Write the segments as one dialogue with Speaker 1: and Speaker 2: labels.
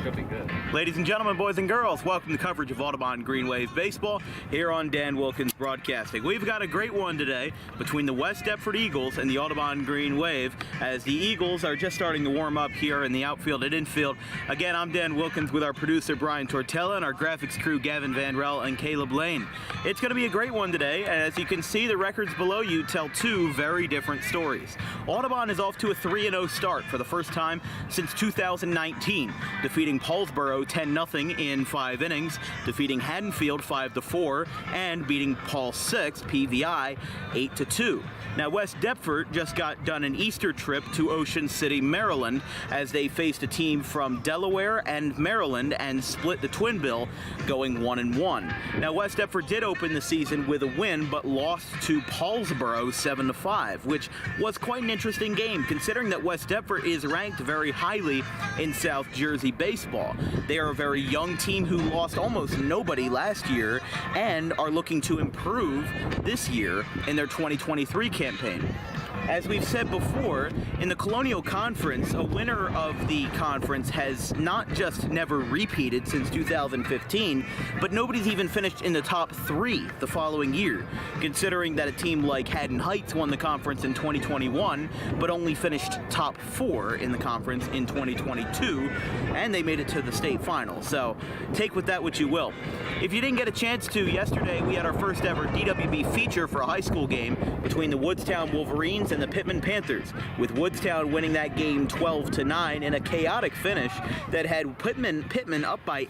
Speaker 1: Should be good.
Speaker 2: Ladies and gentlemen, boys and girls, welcome to coverage of Audubon Green Wave Baseball here on Dan Wilkins Broadcasting. We've got a great one today between the West Deptford Eagles and the Audubon Green Wave, as the Eagles are just starting to warm up here in the outfield and infield. Again, I'm Dan Wilkins with our producer Brian Tortella and our graphics crew Gavin Van Rel and Caleb Lane. It's going to be a great one today, and as you can see, the records below you tell two very different stories. Audubon is off to a 3-0 start for the first time since 2019, defeating Paulsboro 10-0 in 5 innings, defeating Haddonfield 5-4, and beating Paul 6, PVI, 8-2. Now, West Deptford just got done an Easter trip to Ocean City, Maryland, as they faced a team from Delaware and Maryland and split the twin bill, going 1-1. Now, West Deptford did open the season with a win, but lost to Paulsboro 7-5, which was quite an interesting game, considering that West Deptford is ranked very highly in South Jersey baseball. They are a very young team who lost almost nobody last year and are looking to improve this year in their 2023 campaign. As we've said before, in the Colonial Conference, a winner of the conference has not just never repeated since 2015, but nobody's even finished in the top 3 the following year, considering that a team like Haddon Heights won the conference in 2021, but only finished top 4 in the conference in 2022, and they made it to the state final. So take with that what you will. If you didn't get a chance to, yesterday we had our first ever DWB feature for a high school game between the Woodstown Wolverines and the Pittman Panthers, with Woodstown winning that game 12-9 in a chaotic finish that had Pittman up by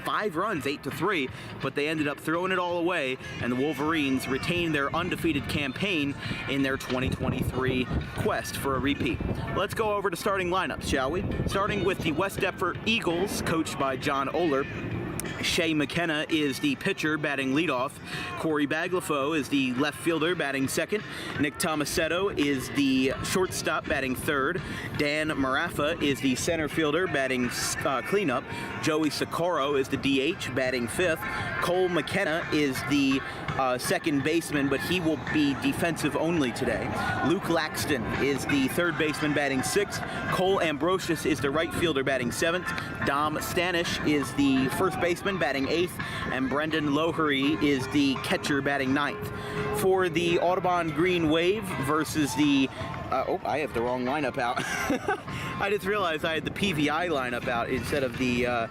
Speaker 2: 5 runs, 8-3, but they ended up throwing it all away, and the Wolverines retained their undefeated campaign in their 2023 quest for a repeat. Let's go over to starting lineups, shall we? Starting with the West Deptford Eagles, coached by John Oler. Shea McKenna is the pitcher, batting leadoff. Corey Baglifo is the left fielder, batting second. Nick Tomasetto is the shortstop, batting third. Dan Marafa is the center fielder, batting cleanup. Joey Socorro is the DH, batting fifth. Cole McKenna is the second baseman, but he will be defensive only today. Luke Laxton is the third baseman, batting sixth. Cole Ambrosius is the right fielder, batting seventh. Dom Stanish is the first baseman, batting eighth. And Brendan Lowery is the catcher, batting ninth. For the Audubon Green Wave versus the I have the wrong lineup out. I just realized I had the PVI lineup out instead of the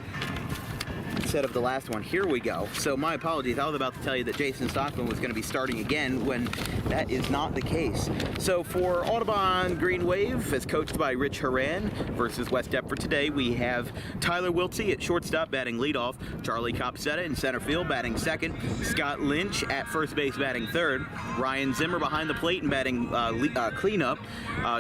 Speaker 2: last one. Here we go. So my apologies. I was about to tell you that Jason Stockman was going to be starting again when that is not the case. So for Audubon Green Wave, as coached by Rich Horan versus West Deptford today, we have Tyler Wiltsey at shortstop, batting leadoff. Charlie Copsetta in center field, batting second. Scott Lynch at first base, batting third. Ryan Zimmer behind the plate and batting cleanup.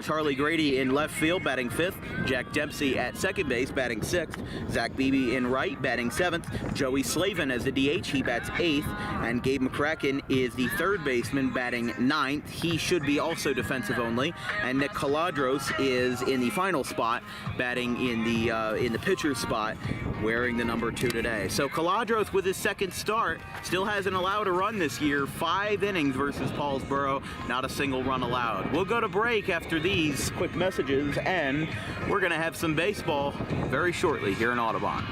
Speaker 2: Charlie Grady in left field, batting fifth. Jack Dempsey at second base, batting sixth. Zach Beebe in right, batting seventh. Joey Slavin as the DH, he bats eighth. And Gabe McCracken is the third baseman, batting ninth. He should be also defensive only. And Nick Caladros is in the final spot, batting in the pitcher's spot, wearing the number 2 today. So Caladros, with his second start, still hasn't allowed a run this year. 5 innings versus Paulsboro, not a single run allowed. We'll go to break after these quick messages, and we're going to have some baseball very shortly here in Audubon.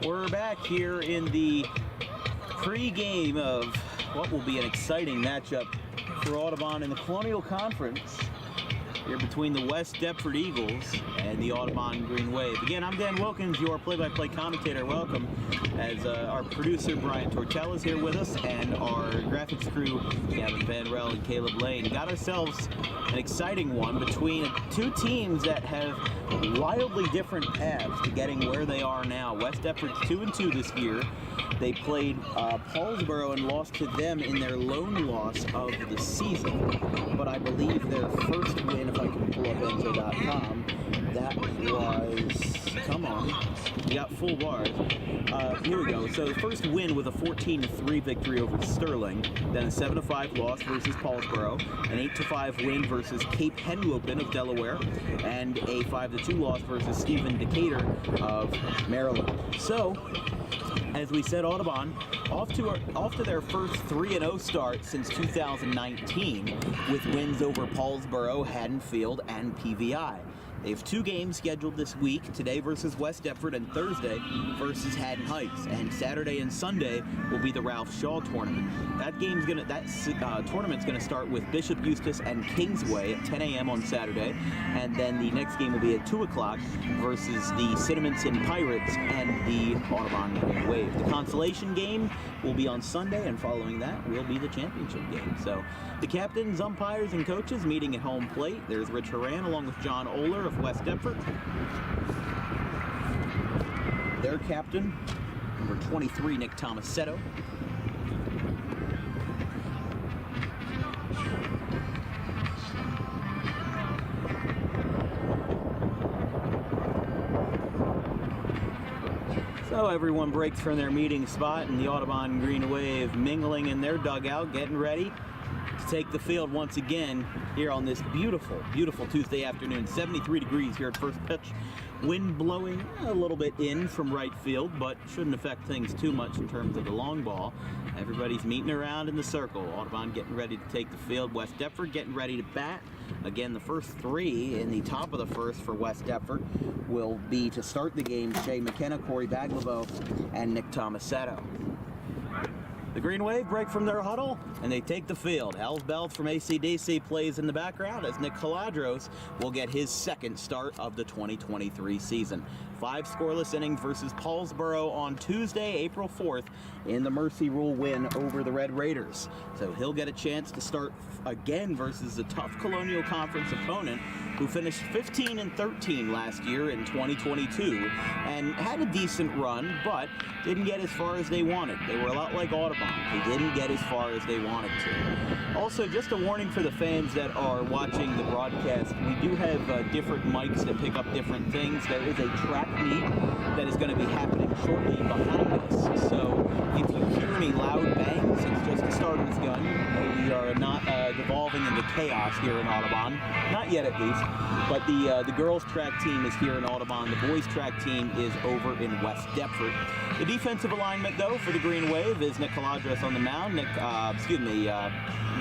Speaker 2: We're back here in the pre-game of what will be an exciting matchup for Audubon in the Colonial Conference here between the West Deptford Eagles and the Audubon Green Wave. Again, I'm Dan Wilkins, your play-by-play commentator. Welcome, as our producer Brian Tortell is here with us, and our graphics crew Gavin Van Rel and Caleb Lane. Got ourselves an exciting one between two teams that have wildly different paths to getting where they are now. West Deptford's 2-2 this year. They played Paulsboro and lost to them in their lone loss of the season. But I believe their first win, if I can pull up NJ.com, that was, come on, you got full bars. Here we go. So the first win with a 14-3 victory over Sterling, then a 7-5 loss versus Paulsboro, an 8-5 win versus Cape Henlopen of Delaware, and a 5-2 loss versus Stephen Decatur of Maryland. So, as we said, Audubon off to their first 3-0 start since 2019 with wins over Paulsboro, Haddonfield, and PVI. They have two games scheduled this week, today versus West Deptford and Thursday versus Haddon Heights. And Saturday and Sunday will be the Ralph Shaw tournament. That tournament's gonna start with Bishop Eustace and Kingsway at 10 a.m. on Saturday, and then the next game will be at 2 o'clock versus the Cinnaminson Pirates and the Audubon Green Wave. The consolation game will be on Sunday, and following that will be the championship game. So the captains, umpires, and coaches meeting at home plate. There's Rich Horan along with John Oler of West Deptford. Their captain, number 23, Nick Tomasetto. So everyone breaks from their meeting spot, and the Audubon Green Wave mingling in their dugout, getting ready to take the field once again here on this beautiful, beautiful Tuesday afternoon. 73 degrees here at first pitch. Wind blowing a little bit in from right field, but shouldn't affect things too much in terms of the long ball. Everybody's meeting around in the circle. Audubon getting ready to take the field. West Deptford getting ready to bat. Again, the first three in the top of the first for West Deptford will be to start the game Shay McKenna, Corey Baglivo, and Nick Tomasetto. The Green Wave break from their huddle, and they take the field. Hal Bell from AC/DC plays in the background as Nick Caladros will get his second start of the 2023 season. 5 scoreless innings versus Paulsboro on Tuesday, April 4th, in the Mercy Rule win over the Red Raiders. So he'll get a chance to start again versus a tough Colonial Conference opponent who finished 15-13 last year in 2022 and had a decent run, but didn't get as far as they wanted. They were a lot like Audubon. They didn't get as far as they wanted to. Also, just a warning for the fans that are watching the broadcast, we do have different mics that pick up different things. There is a track meet that is going to be happening shortly behind us. So if you hear any loud bangs, it's just the starter's gun. We are not devolving into chaos here in Audubon. Not yet, at least. But the girls' track team is here in Audubon. The boys' track team is over in West Deptford. The defensive alignment, though, for the Green Wave is Nick Caladros on the mound.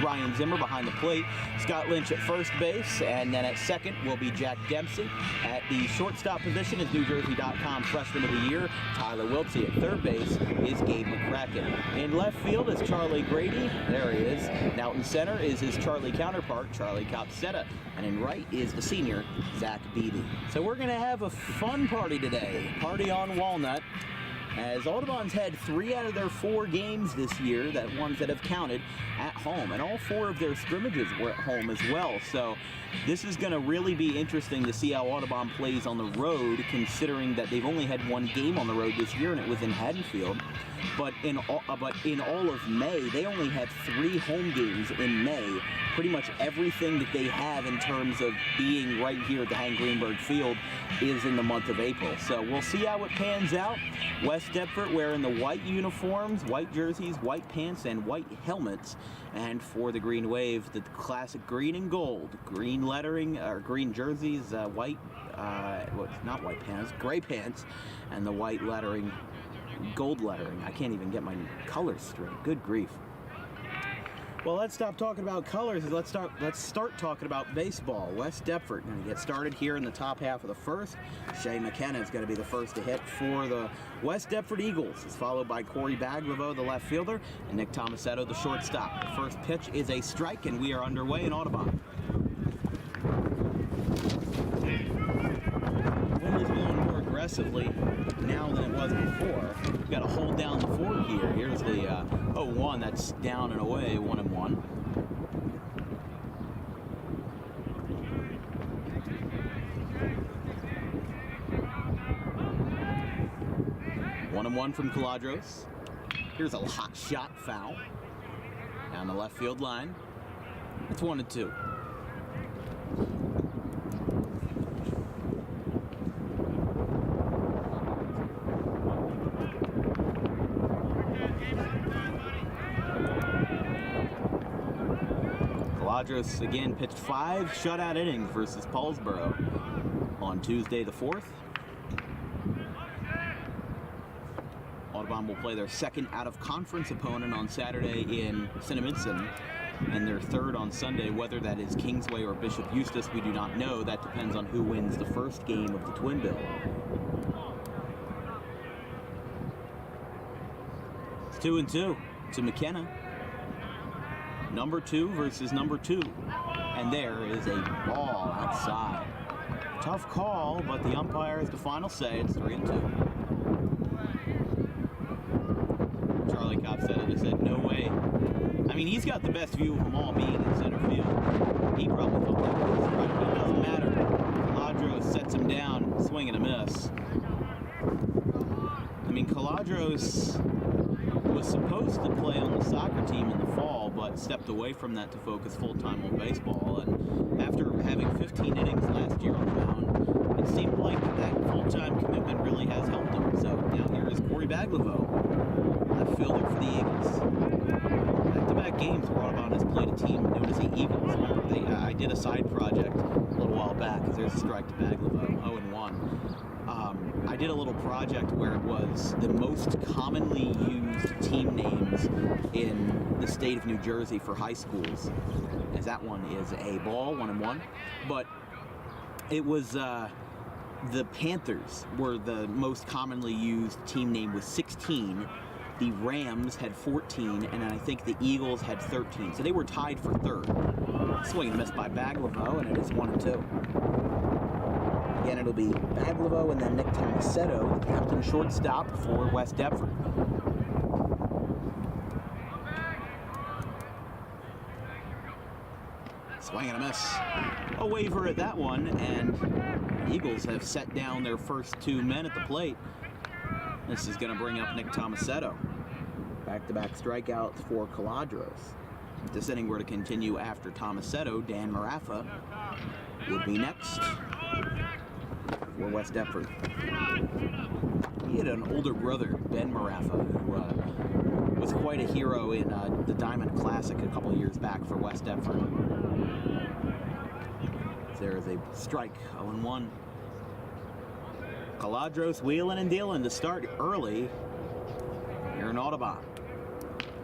Speaker 2: Ryan Zimmer behind the plate. Scott Lynch at first base, and then at second will be Jack Dempsey. At the shortstop position is NewJersey.com Freshman of the Year Tyler Wiltsey. At third base is Gabe McCracken. In left field is Charlie Grady. There he is. Now in center is his Charlie counterpart, Charlie Copsetta. And in right is the senior, Zach Beebe. So we're going to have a fun party today. Party on Walnut. As Audubon's had 3 out of their 4 games this year, ones that have counted, at home. And all 4 of their scrimmages were at home as well. So this is going to really be interesting to see how Audubon plays on the road, considering that they've only had 1 game on the road this year, and it was in Haddonfield. But in all of May, they only have 3 home games in May. Pretty much everything that they have in terms of being right here at the Hank Greenberg Field is in the month of April. So we'll see how it pans out. West Deptford wearing the white uniforms, white jerseys, white pants, and white helmets. And for the Green Wave, the classic green and gold. Green lettering, or green jerseys, white, not white pants, gray pants, and the white lettering, gold lettering. I can't even get my colors straight. Good grief. Well, let's stop talking about colors and let's start talking about baseball. West Deptford going to get started here in the top half of the first. Shea McKenna is going to be the first to hit for the West Deptford Eagles. It's followed by Corey Baglivo, the left fielder, and Nick Tomasetto, the shortstop. The first pitch is a strike, and we are underway in Audubon. Wind is blowing more aggressively now than it was before. We've got to hold down the fort here. Here's the 0-1. That's down and away, 1-1. 1-1 from Caladros. Here's a hot shot foul down the left field line. It's 1-2. Caladros again pitched 5 shutout innings versus Paulsboro on Tuesday the 4th. Audubon will play their second out-of-conference opponent on Saturday in Cinnaminson, and their third on Sunday. Whether that is Kingsway or Bishop Eustace, we do not know. That depends on who wins the first game of the Twin Bill. It's 2-2 to McKenna. Number 2 versus number 2. And there is a ball outside. Tough call, but the umpire has the final say. It's 3-2. Charlie Copsetta just said, no way. I mean, he's got the best view of them all being in center field. He probably thought that was right, but it doesn't matter. Caladros sets him down, swing and a miss. I mean, Caladros was supposed to play on the soccer team in the fall, but stepped away from that to focus full-time on baseball. And after having 15 innings last year on the mound, it seemed like that full-time commitment really has helped him. So now here is Corey Baglivo, left fielder for the Eagles. Back-to-back games where Audubon has played a team known as the Eagles. I did a side project a little while back, because there's a strike to Baglivo, 0-1. I did a little project where it was the most commonly used team names in the state of New Jersey for high schools, as that one is a ball, 1-1. But it was the Panthers were the most commonly used team name with 16. The Rams had 14, and I think the Eagles had 13. So they were tied for third. Swing and miss by Baglivo, and it is 1-2. Again, it'll be Baglivo and then Nick Tomasetto, the captain shortstop for West Deptford. Swing and a miss. A waiver at that one, and the Eagles have set down their first 2 men at the plate. This is going to bring up Nick Tomasetto. Back-to-back strikeouts for Caladros. If this inning were to continue after Tomasetto, Dan Marafa would be next for West Deptford. He had an older brother, Ben Marafa, who was quite a hero in the Diamond Classic a couple years back for West Deptford. There is a strike, 0-1. Caladros wheeling and dealing to start early here in Audubon.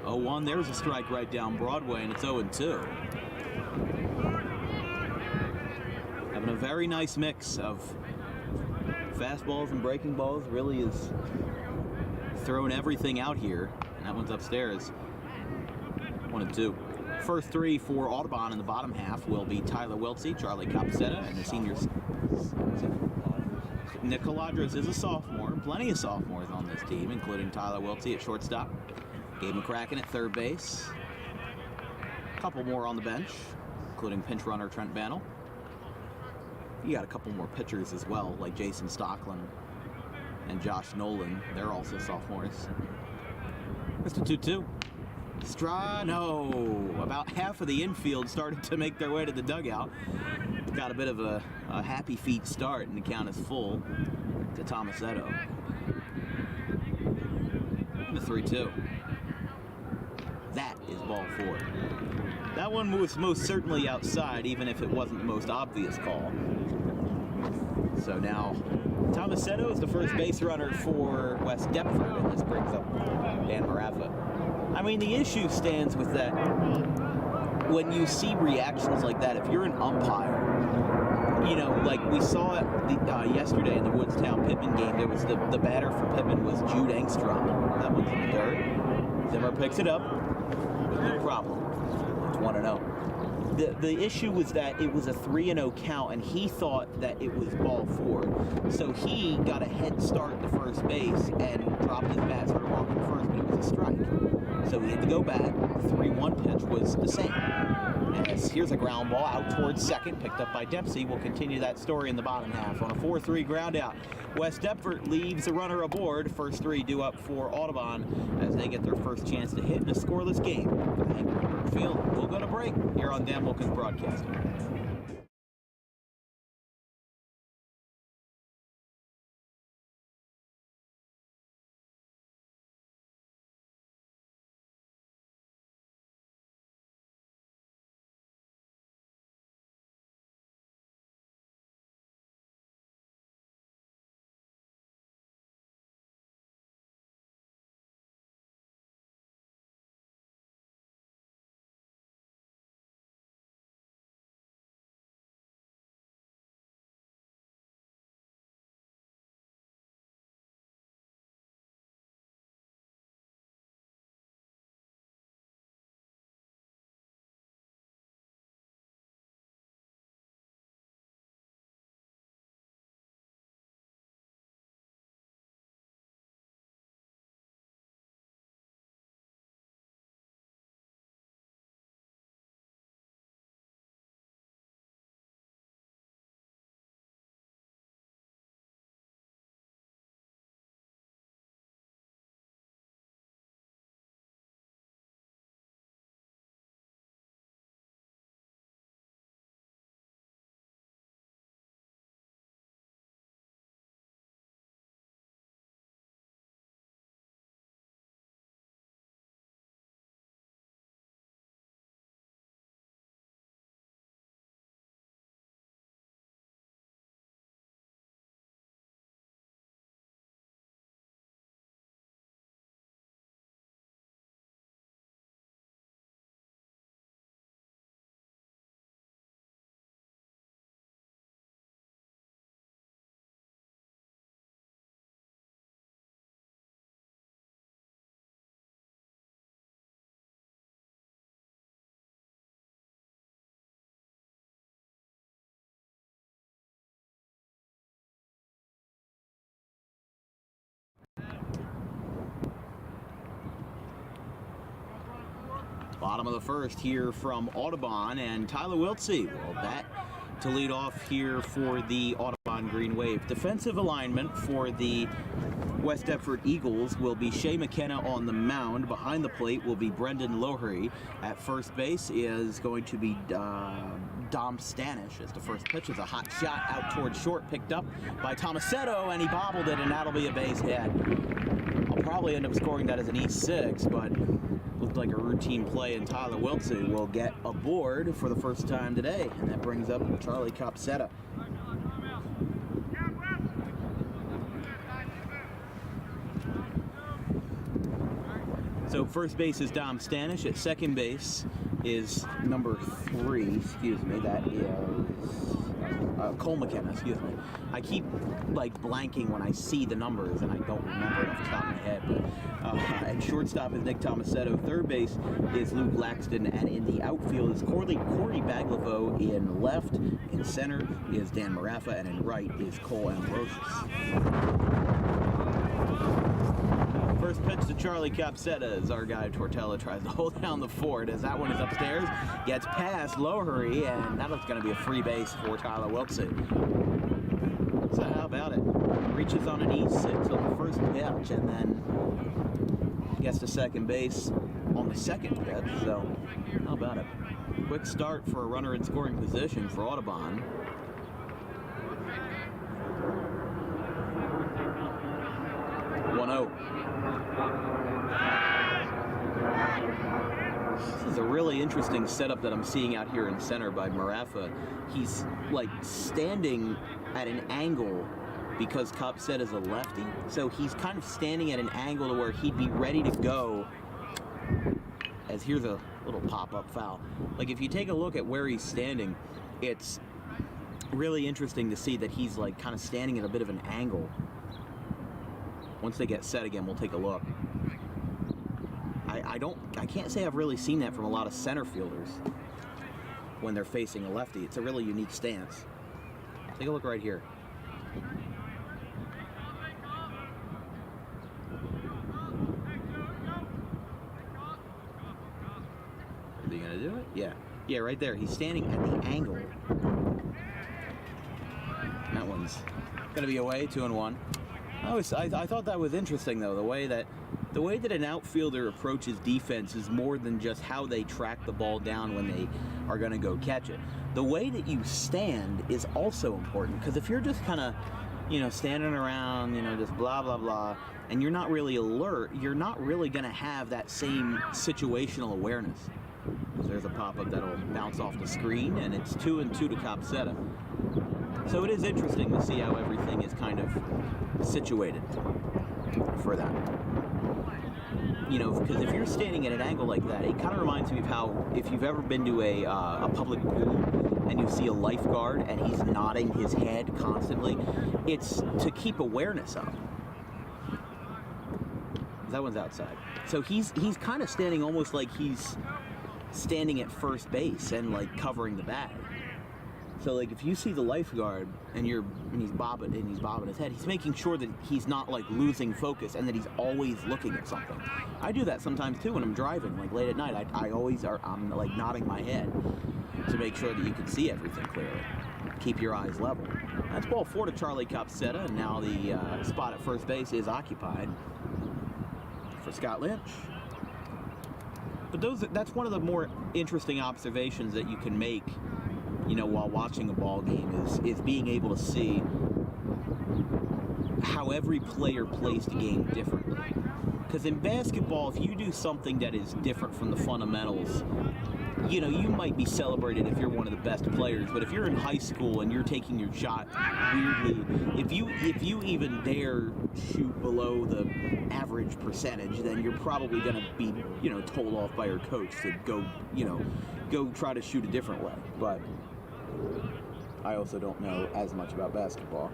Speaker 2: 0-1, there's a strike right down Broadway, and it's 0-2. Having a very nice mix of fastballs and breaking balls. Really is throwing everything out here. And that one's upstairs. 1-2. First 3 for Audubon in the bottom half will be Tyler Weltsey, Charlie Copsetta, and the seniors. Nick Caladros is a sophomore. Plenty of sophomores on this team, including Tyler Weltsey at shortstop, Gabe McCracken at third base, a couple more on the bench, including pinch runner Trent Bannell. You got a couple more pitchers as well, like Jason Stocklin and Josh Nolan. They're also sophomores. It's the 2-2. No, about half of the infield started to make their way to the dugout. Got a bit of a happy feet start, and the count is full to Tomasetto. And the 3-2. That is ball 4. That one was most certainly outside, even if it wasn't the most obvious call. So now Tomasetto is the first base runner for West Deptford, and this brings up Dan Marafa. I mean, the issue stands with that when you see reactions like that, if you're an umpire, you know, like we saw it yesterday in the Woodstown-Pittman game, there was the batter for Pittman was Jude Engstrom. That one's in the dirt. Zimmer picks it up with no problem. It's 1-0. The issue was that it was a 3-0 count, and he thought that it was ball 4. So he got a head start to first base and dropped his bat, started walking to first, but it was a strike. So he had to go back. The 3-1 pitch was the same. As here's a ground ball out towards second, picked up by Dempsey. We'll continue that story in the bottom half on a 4-3 ground out. West Deptford leaves a runner aboard. First 3 due up for Audubon as they get their first chance to hit in a scoreless game. Field. We'll go to break here on Dan Wilkins Broadcasting. Bottom of the first here from Audubon, and Tyler Wiltsey will bat to lead off here for the Audubon Green Wave. Defensive alignment for the West Deptford Eagles will be Shea McKenna on the mound. Behind the plate will be Brendan Lowery. At first base is going to be Dom Stanish, as the first pitch is a hot shot out towards short, picked up by Tomasetto, and he bobbled it, and that'll be a base hit. I'll probably end up scoring that as an E6, but looked like a routine play, and Tyler Wiltsey will get aboard for the first time today, and that brings up Charlie Copsetta. So first base is Dom Stanish. At second base is number 3, excuse me, that is Cole McKenna, excuse me. I keep like blanking when I see the numbers and I don't remember it off the top of my head. But and shortstop is Nick Tomasetto. Third base is Luke Laxton, and in the outfield is Corey Baglivo. In left, in center is Dan Maraffa, and in right is Cole Ambrosius. First pitch to Charlie Copsetta as our guy Tortella tries to hold down the fort, as that one is upstairs, gets past Lowery, and that looks going to be a free base for Tyler Wiltsey. So how about it? Reaches on an E6 on the first pitch, and then gets to second base on the second pitch. So how about it? Quick start for a runner in scoring position for Audubon. This is a really interesting setup that I'm seeing out here in center by Maraffa. He's like standing at an angle because Copsetta is a lefty. So he's kind of standing at an angle to where he'd be ready to go as here's a little pop-up foul. Like, if you take a look at where he's standing, it's really interesting to see that he's like kind of standing at a bit of an angle. Once they get set again, we'll take a look. I can't say I've really seen that from a lot of center fielders when they're facing a lefty. It's a really unique stance. Take a look right here. Are they gonna do it? Yeah. Yeah, right there. He's standing at the angle. That one's gonna be away, 2-1. I thought that was interesting though, the way that an outfielder approaches defense is more than just how they track the ball down when they are going to go catch it. The way that you stand is also important, because if you're just kind of, standing around, just blah, blah, blah, and you're not really alert, you're not really going to have that same situational awareness. There's a pop-up that'll bounce off the screen, and it's 2-2 to Capseta. So it is interesting to see how everything is kind of situated for that. Because if you're standing at an angle like that, it kind of reminds me of how, if you've ever been to a public pool and you see a lifeguard and he's nodding his head constantly, it's to keep awareness up. That one's outside. So he's kind of standing almost like he's standing at first base and like covering the bag. So like if you see the lifeguard and he's bobbing his head, he's making sure that he's not like losing focus and that he's always looking at something. I do that sometimes too when I'm driving, like late at night. I'm like nodding my head to make sure that you can see everything clearly. Keep your eyes level. That's ball 4 to Charlie Capseta, and now the spot at first base is occupied for Scott Lynch. But that's one of the more interesting observations that you can make, while watching a ball game is being able to see how every player plays the game differently. Because in basketball, if you do something that is different from the fundamentals, you might be celebrated if you're one of the best players. But if you're in high school and you're taking your shot weirdly, if you even dare shoot below the average percentage, then you're probably going to be, told off by your coach to go try to shoot a different way. But I also don't know as much about basketball.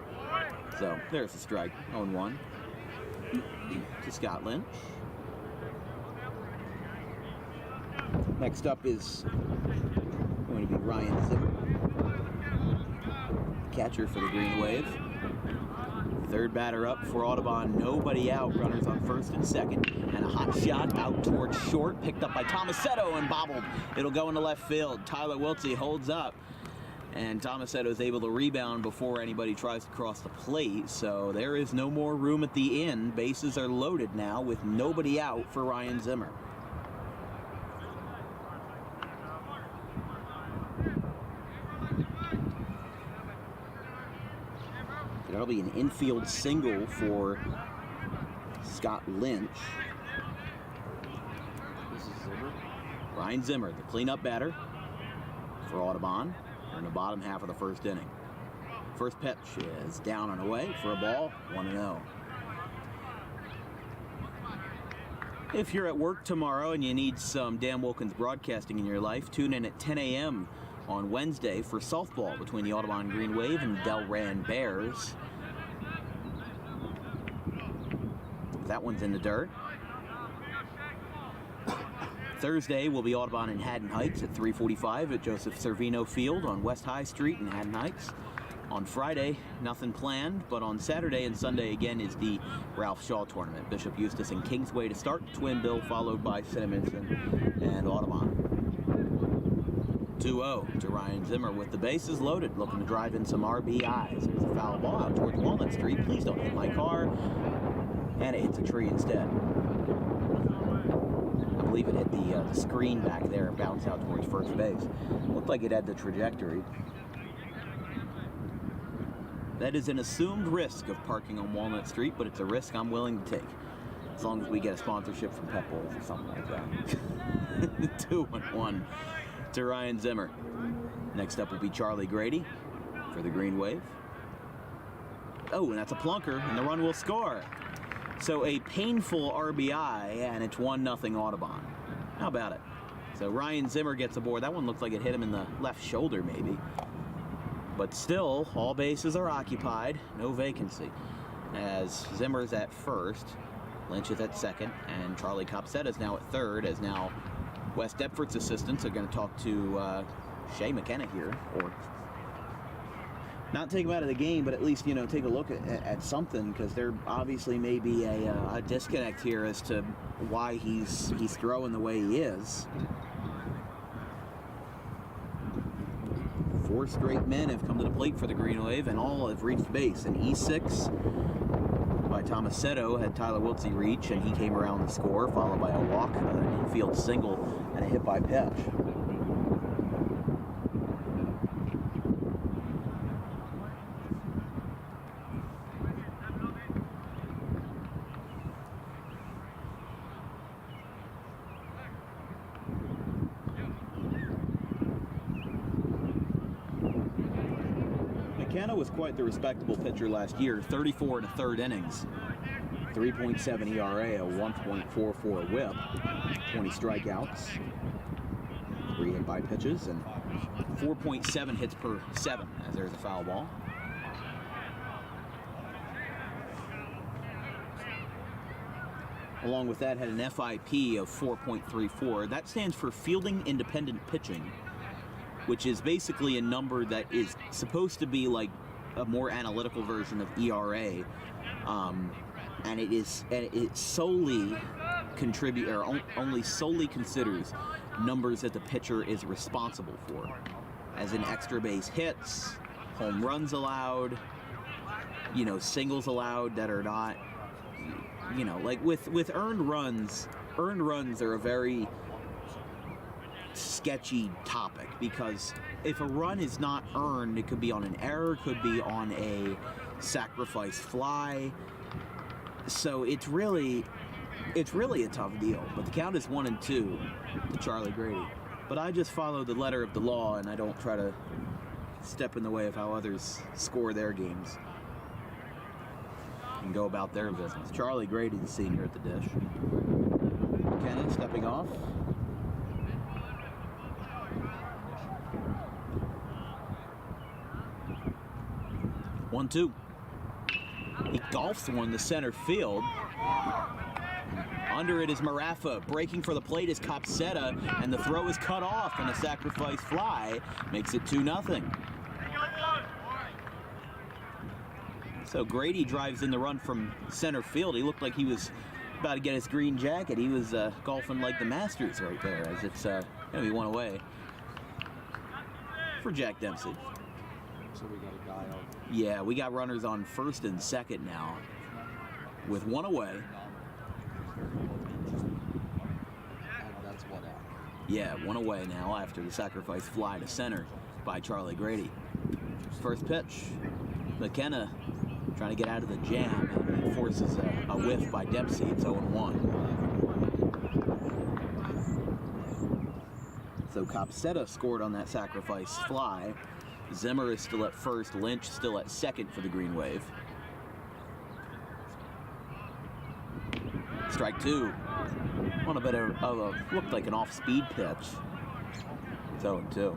Speaker 2: So there's the strike, 0-1 to Scott Lynch. Next up is going to be Ryan Zimmer, catcher for the Green Wave. Third batter up for Audubon, nobody out, runners on first and second, and a hot shot out towards short, picked up by Tomasetto and bobbled. It'll go into left field. Tyler Wiltsey holds up, and Tomasetto is able to rebound before anybody tries to cross the plate, so there is no more room at the end. Bases are loaded now with nobody out for Ryan Zimmer. That'll be an infield single for Scott Lynch. This is Zimmer. Ryan Zimmer, the cleanup batter for Audubon. We're in the bottom half of the first inning. First pitch is down and away for a ball, 1-0. If you're at work tomorrow and you need some Dan Wilkins broadcasting in your life, tune in at 10 a.m. on Wednesday for softball between the Audubon Green Wave and Delran Bears. That one's in the dirt. Thursday will be Audubon and Haddon Heights at 3:45 at Joseph Servino Field on West High Street in Haddon Heights. On Friday, nothing planned, but on Saturday and Sunday again is the Ralph Shaw Tournament. Bishop Eustace and Kingsway to start, Twin Bill followed by Cinnaminson and Audubon. 2-0 to Ryan Zimmer with the bases loaded, looking to drive in some RBIs. There's a foul ball out towards Walnut Street. Please don't hit my car. And it hits a tree instead. I believe it hit the screen back there and bounced out towards first base. Looked like it had the trajectory. That is an assumed risk of parking on Walnut Street, but it's a risk I'm willing to take. As long as we get a sponsorship from Pep Boys or something like that. 2-1 to Ryan Zimmer. Next up will be Charlie Grady for the Green Wave. Oh, and that's a plunker, and the run will score. So a painful RBI, and it's 1-0 Audubon. How about it? So Ryan Zimmer gets aboard. That one looked like it hit him in the left shoulder, maybe. But still, all bases are occupied. No vacancy. As Zimmer's at first, Lynch is at second, and Charlie Copsetta is now at third, as now West Deptford's assistants are going to talk to Shea McKenna here, or not take him out of the game, but at least, you know, take a look at something, because there obviously may be a disconnect here as to why he's throwing the way he is. 4 straight men have come to the plate for the Green Wave, and all have reached base. An E6 by Tomasetto had Tyler Wiltsey reach, and he came around the score, followed by a walk, an infield single, and a hit by pitch. McKenna was quite the respectable pitcher last year, 34 1/3 innings, 3.7 ERA, a 1.44 whip, 20 strikeouts, 3 hit by pitches, and 4.7 hits per 7, as there's a foul ball. Along with that, had an FIP of 4.34. That stands for Fielding Independent Pitching, which is basically a number that is supposed to be like a more analytical version of ERA, and it solely only solely considers numbers that the pitcher is responsible for, as in extra base hits, home runs allowed, you know, singles allowed that are not, you know, like with earned runs are a very sketchy topic, because if a run is not earned, it could be on an error, could be on a sacrifice fly, so it's really a tough deal. But the count is 1-2 to Charlie Grady. But I just follow the letter of the law, and I don't try to step in the way of how others score their games and go about their business. Charlie Grady, the senior at the dish. McKenna stepping off. One, two. He golfs one to center field. Under it is Marafa. Breaking for the plate is Copsetta, and the throw is cut off, and a sacrifice fly makes it 2-0. So Grady drives in the run from center field. He looked like he was about to get his green jacket. He was golfing like the Masters right there, as it's going to be one away for Jack Dempsey.
Speaker 1: So we got a guy on.
Speaker 2: Yeah, we got runners on first and second now, with one away.
Speaker 1: And that's one out.
Speaker 2: Yeah, one away now after the sacrifice fly to center by Charlie Grady. First pitch, McKenna trying to get out of the jam, and forces a whiff by Dempsey. It's 0-1. So Copsetta scored on that sacrifice fly. Zimmer is still at first, Lynch still at second for the Green Wave. Strike 2. On a bit of a, looked like an off-speed pitch. It's 0-2.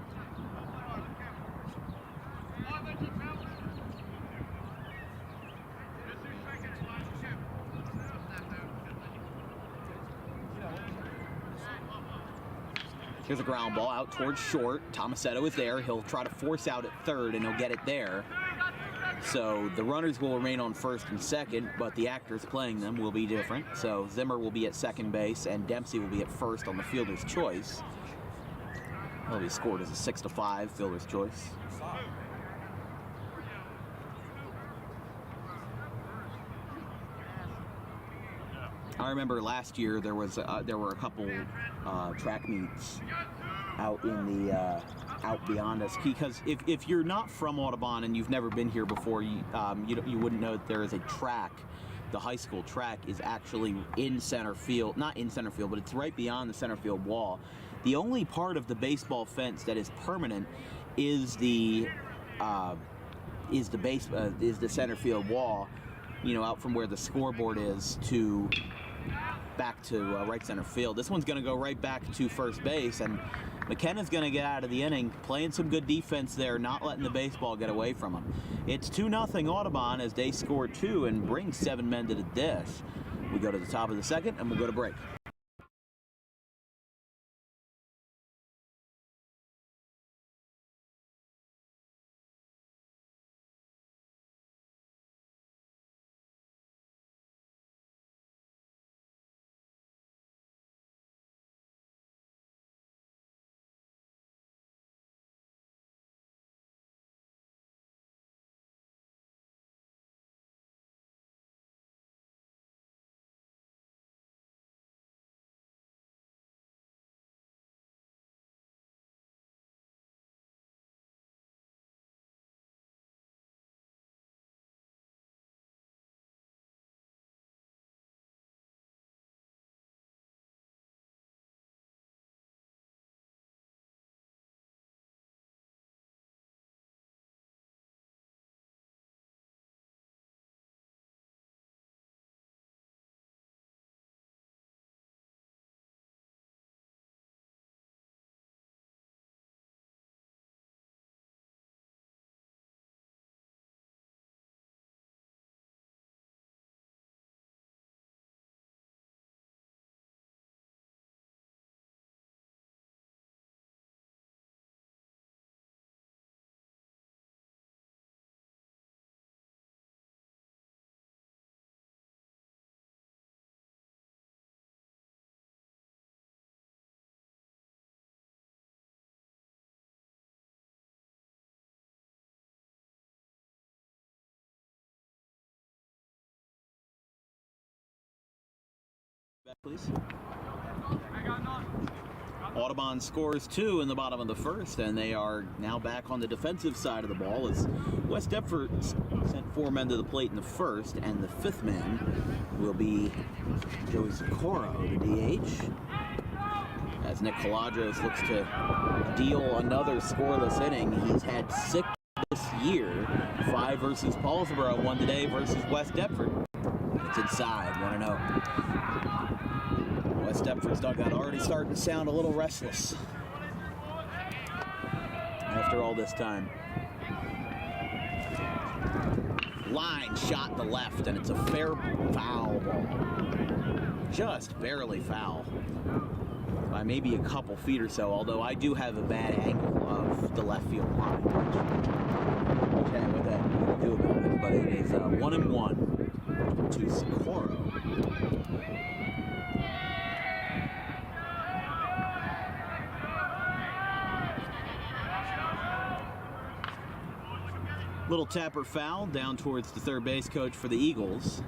Speaker 2: Here's a ground ball out towards short. Tomasetto is there. He'll try to force out at third, and he'll get it there. So the runners will remain on first and second, but the actors playing them will be different. So Zimmer will be at second base, and Dempsey will be at first on the fielder's choice. He'll be scored as a 6-5 fielder's choice. I remember last year there were a couple track meets out in the out beyond us, because if you're not from Audubon and you've never been here before, you wouldn't know that there is a track. The high school track is actually in center field, not in center field, but it's right beyond the center field wall. The only part of the baseball fence that is permanent is the center field wall, you know, out from where the scoreboard is to back to right center field. This one's going to go right back to first base, and McKenna's going to get out of the inning, playing some good defense there, not letting the baseball get away from him. It's 2-0 Audubon as they score 2 and bring 7 men to the dish. We go to the top of the second, and we'll go to break. Back, please. Audubon scores 2 in the bottom of the first, and they are now back on the defensive side of the ball as West Deptford sent 4 men to the plate in the first, and the 5th man will be Joey Socorro, the DH, as Nick Caladros looks to deal another scoreless inning. He's had 6 this year, 5 versus Paulsboro, 1 today versus West Deptford. It's inside, 1-0. West Deptford's dugout already starting to sound a little restless after all this time. Line shot to left, and it's a fair foul ball. Just barely foul by maybe a couple feet or so, although I do have a bad angle of the left field line, which ain't what that do about it, but it is 1-1 to Socorro. Little tapper foul down towards the third base coach for the Eagles.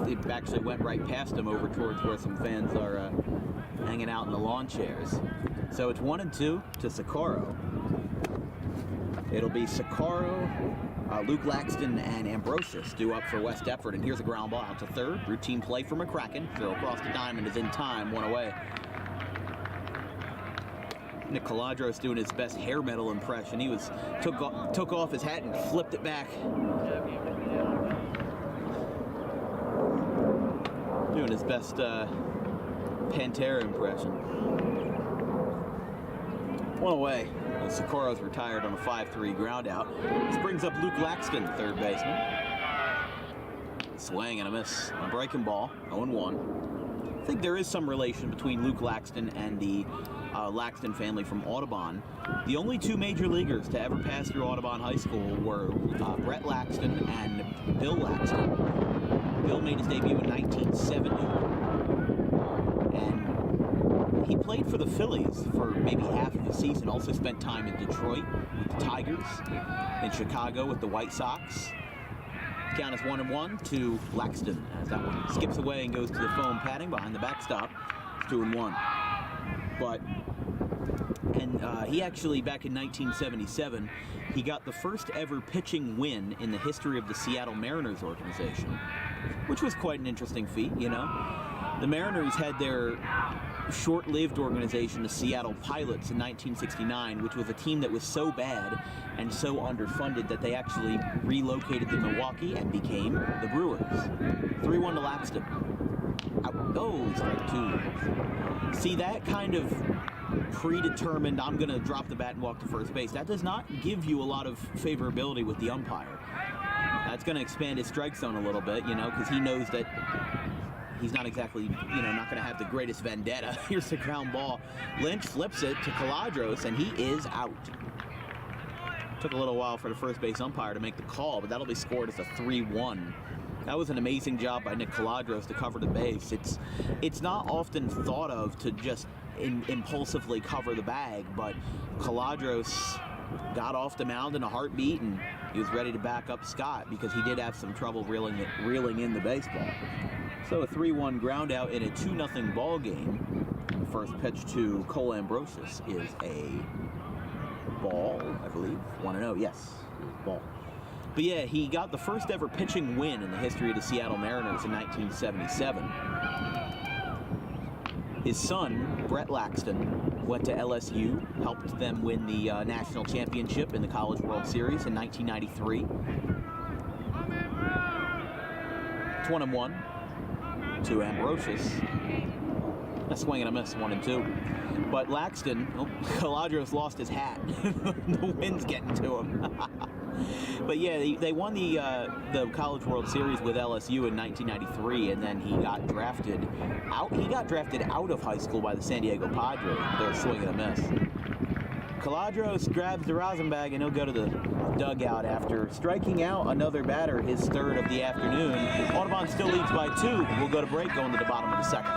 Speaker 2: It actually went right past him over towards where some fans are hanging out in the lawn chairs. So it's 1-2 to Socorro. It'll be Socorro, Luke Laxton, and Ambrosius due up for West Deptford. And here's a ground ball out to third. Routine play for McCracken. Throw across the diamond is in time, 1 away. Nick Caladros doing his best hair metal impression. He took off his hat and flipped it back. Doing his best Pantera impression. 1 away. Socorro's retired on a 5-3 ground out. This brings up Luke Laxton, third baseman. Swing and a miss. A breaking ball, 0-1. I think there is some relation between Luke Laxton and the Laxton family from Audubon. The only 2 major leaguers to ever pass through Audubon High School were Brett Laxton and Bill Laxton. Bill made his debut in 1970, and he played for the Phillies for maybe half of the season. Also spent time in Detroit with the Tigers, in Chicago with the White Sox. Count is 1-1 to Laxton as that one skips away and goes to the foam padding behind the backstop. It's 2-1. He actually, back in 1977, he got the first ever pitching win in the history of the Seattle Mariners organization, which was quite an interesting feat, you know. The Mariners had their short-lived organization, the Seattle Pilots, in 1969, which was a team that was so bad and so underfunded that they actually relocated to Milwaukee and became the Brewers. 3-1 to Laxton. Out. Oh, strike 2. See, that kind of predetermined, I'm going to drop the bat and walk to first base, that does not give you a lot of favorability with the umpire. That's going to expand his strike zone a little bit, because he knows that he's not exactly, not going to have the greatest vendetta. Here's the ground ball. Lynch flips it to Caladros, and he is out. Took a little while for the first base umpire to make the call, but that'll be scored as a 3-1. That was an amazing job by Nick Caladros to cover the base. It's not often thought of to just impulsively cover the bag, but Caladros got off the mound in a heartbeat, and he was ready to back up Scott because he did have some trouble reeling in the baseball. So a 3-1 ground out in a 2-0 ball game. The first pitch to Cole Ambrosius is a ball, I believe. 1-0, yes, ball. But yeah, he got the first ever pitching win in the history of the Seattle Mariners in 1977. His son, Brett Laxton, went to LSU, helped them win the national championship in the College World Series in 1993. It's 1-1 to Ambrosius. A swing and a miss, 1-2. But Laxton, Caladros lost his hat. The wind's getting to him. But yeah, they won the College World Series with LSU in 1993, and then he got drafted out. He got drafted out of high school by the San Diego Padres. They're swing and a miss. Caladros grabs the rosin bag, and he'll go to the dugout after striking out another batter, his third of the afternoon. Audubon still leads by 2. We'll go to break, going to the bottom of the second.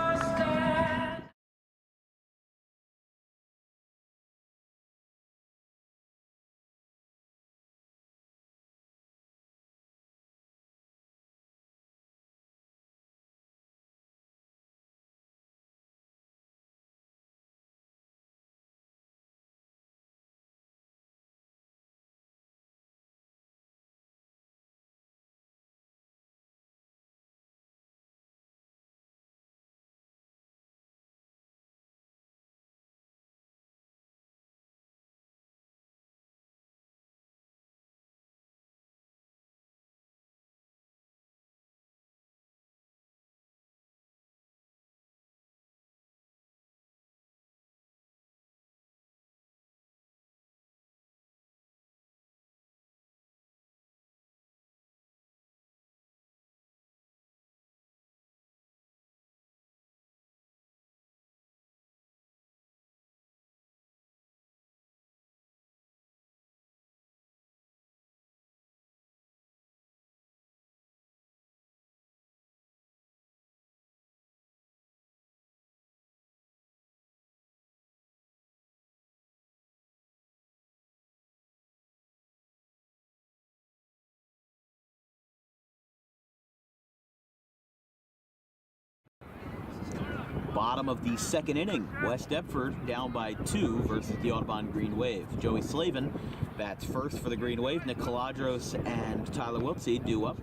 Speaker 2: Bottom of the second inning, West Deptford down by 2 versus the Audubon Green Wave. Joey Slavin bats first for the Green Wave. Nick Caladros and Tyler Wiltsey due up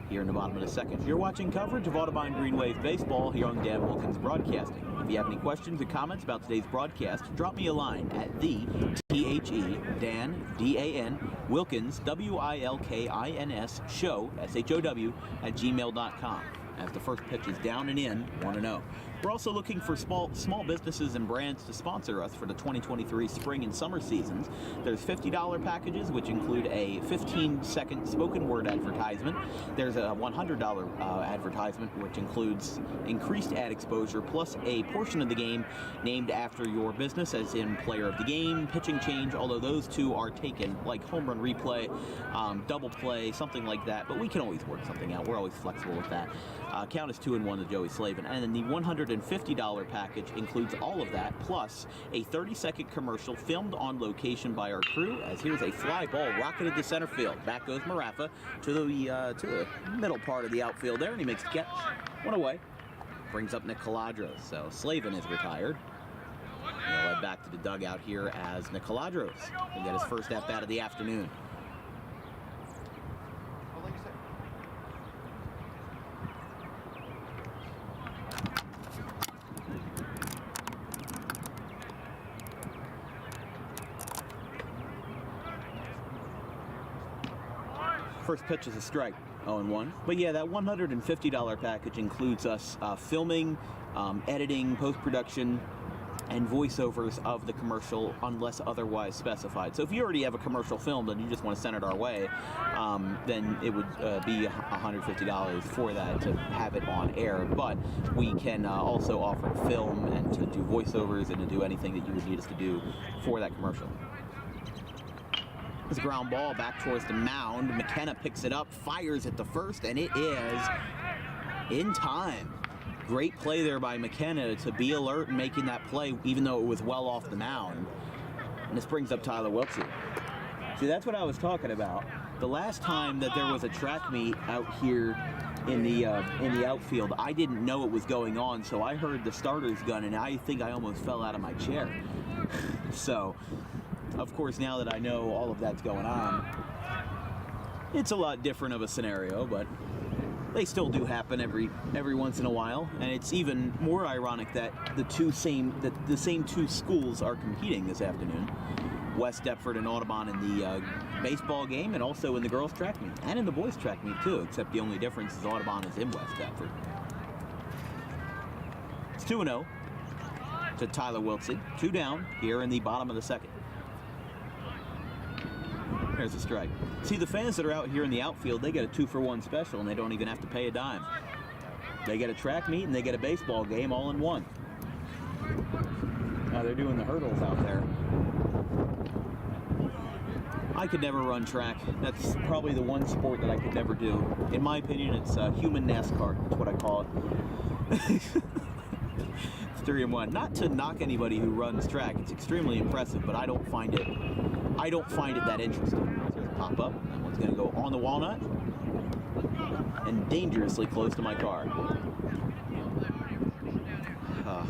Speaker 2: here in the bottom of the second. You're watching coverage of Audubon Green Wave baseball here on Dan Wilkins Broadcasting. If you have any questions or comments about today's broadcast, drop me a line at Dan, D-A-N, Wilkins, W-I-L-K-I-N-S, show, S-H-O-W, at gmail.com. As the first pitch is down and in, 1-0. We're also looking for small businesses and brands to sponsor us for the 2023 spring and summer seasons. There's $50 packages, which include a 15-second spoken word advertisement. There's a $100 advertisement, which includes increased ad exposure, plus a portion of the game named after your business, as in player of the game, pitching change, although those two are taken, like home run replay, double play, something like that. But we can always work something out. We're always flexible with that. Count is 2-1 to Joey Slavin. And then the $150 package includes all of that, plus a 30-second commercial filmed on location by our crew, as here's a fly ball rocketed to center field. Back goes Marafa to the middle part of the outfield there, and he makes the catch. One away. Brings up Nick Caladros. So Slavin is retired. He'll head back to the dugout here as Nick Caladros will get his first at-bat of the afternoon. First pitch is a strike. 0-1. But yeah, that $150 package includes us filming, editing, post-production, and voiceovers of the commercial unless otherwise specified. So if you already have a commercial filmed and you just want to send it our way, then it would be $150 for that to have it on air. But we can also offer to film and to do voiceovers and to do anything that you would need us to do for that commercial. It's a ground ball back towards the mound. McKenna picks it up, fires at the first, and it is in time. Great play there by McKenna to be alert and making that play, even though it was well off the mound. And this brings up Tyler Wiltsey. See, that's what I was talking about. The last time that there was a track meet out here in the outfield, I didn't know it was going on, so I heard the starter's gun, and I think I almost fell out of my chair. So, of course, now that I know all of that's going on, it's a lot different of a scenario, but they still do happen every once in a while, and it's even more ironic that the same two schools are competing this afternoon. West Deptford and Audubon in the baseball game, and also in the girls' track meet, and in the boys' track meet too, except the only difference is Audubon is in West Deptford. It's 2-0 to Tyler Wiltsey. 2 down here in the bottom of the second. There's a strike. See, the fans that are out here in the outfield, they get a 2-for-1 special, and they don't even have to pay a dime. They get a track meet, and they get a baseball game all in one. Now they're doing the hurdles out there. I could never run track. That's probably the one sport that I could never do. In my opinion, it's human NASCAR. That's what I call it. It's 3-1. Not to knock anybody who runs track. It's extremely impressive, but I don't find it that interesting. There's a pop-up. That one's going to go on the walnut and dangerously close to my car.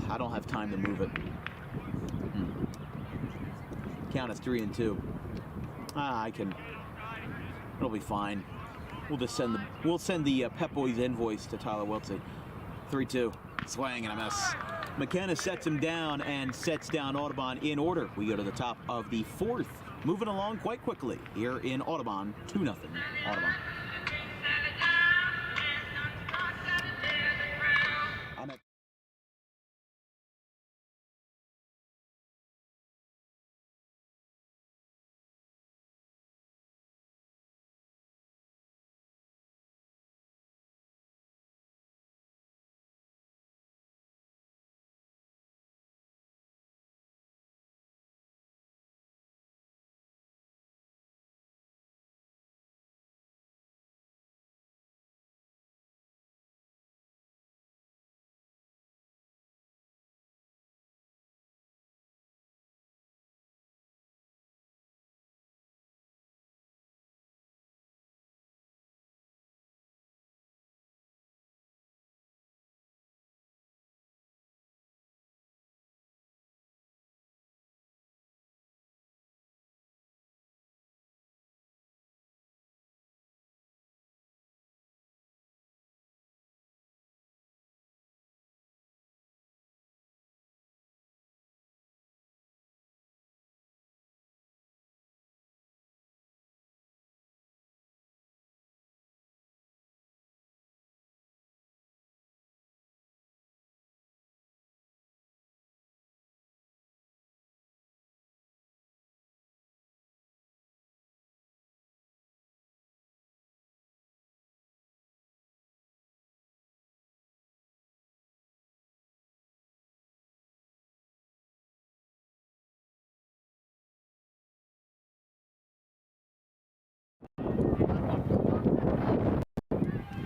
Speaker 2: I don't have time to move it. Count is 3-2. It'll be fine. We'll send the Pep Boys invoice to Tyler Wiltsey. 3-2. Swing and a miss. McKenna sets him down and sets down Audubon in order. We go to the top of the fourth. Moving along quite quickly here in Audubon. 2-0 Audubon.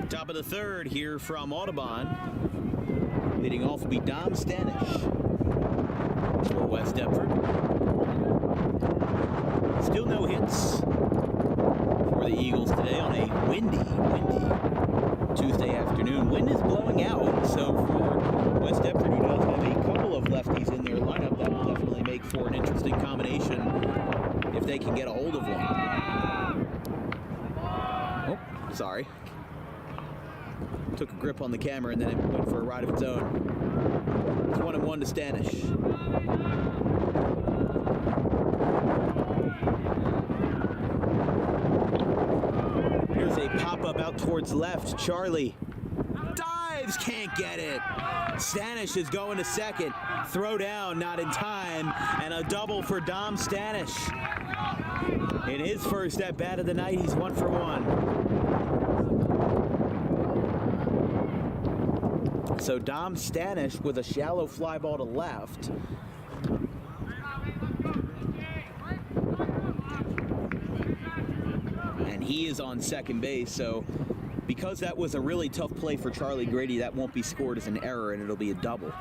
Speaker 2: Top of the third here from Audubon. Leading off will be Dom Stanish for West Deptford. Still no hits for the Eagles today on a windy Tuesday afternoon. Wind is blowing out, so for West Deptford, who does have a couple of lefties in their lineup, that will definitely make for an interesting combination if they can get a hold of one. Oh, sorry. Took a grip on the camera and then it went for a ride of its own. It's 1-1 to Stanish. Here's a pop-up out out towards left. Charlie dives, can't get it. Stanish is going to second. Throw down, not in time, and a double for Dom Stanish. In his first at bat of the night, he's 1 for 1. So Dom Stanish with a shallow fly ball to left. And he is on second base, so because that was a really tough play for Charlie Grady, that won't be scored as an error, and it'll be a double.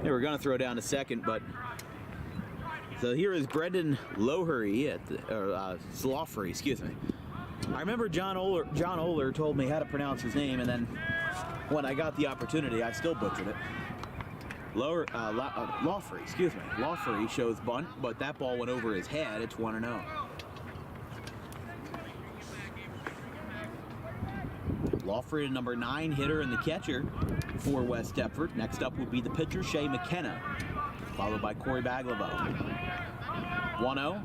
Speaker 2: They were going to throw down to second, but so here is Brendan Lowery at the, Zlofry, excuse me. I remember John Oler told me how to pronounce his name, and then when I got the opportunity, I still butchered it. Lawfrey, excuse me. Lawfrey shows bunt, but that ball went over his head. It's 1-0. Lawfrey, number 9 hitter and the catcher for West Deptford. Next up would be the pitcher, Shea McKenna, followed by Corey Baglivo. 1-0.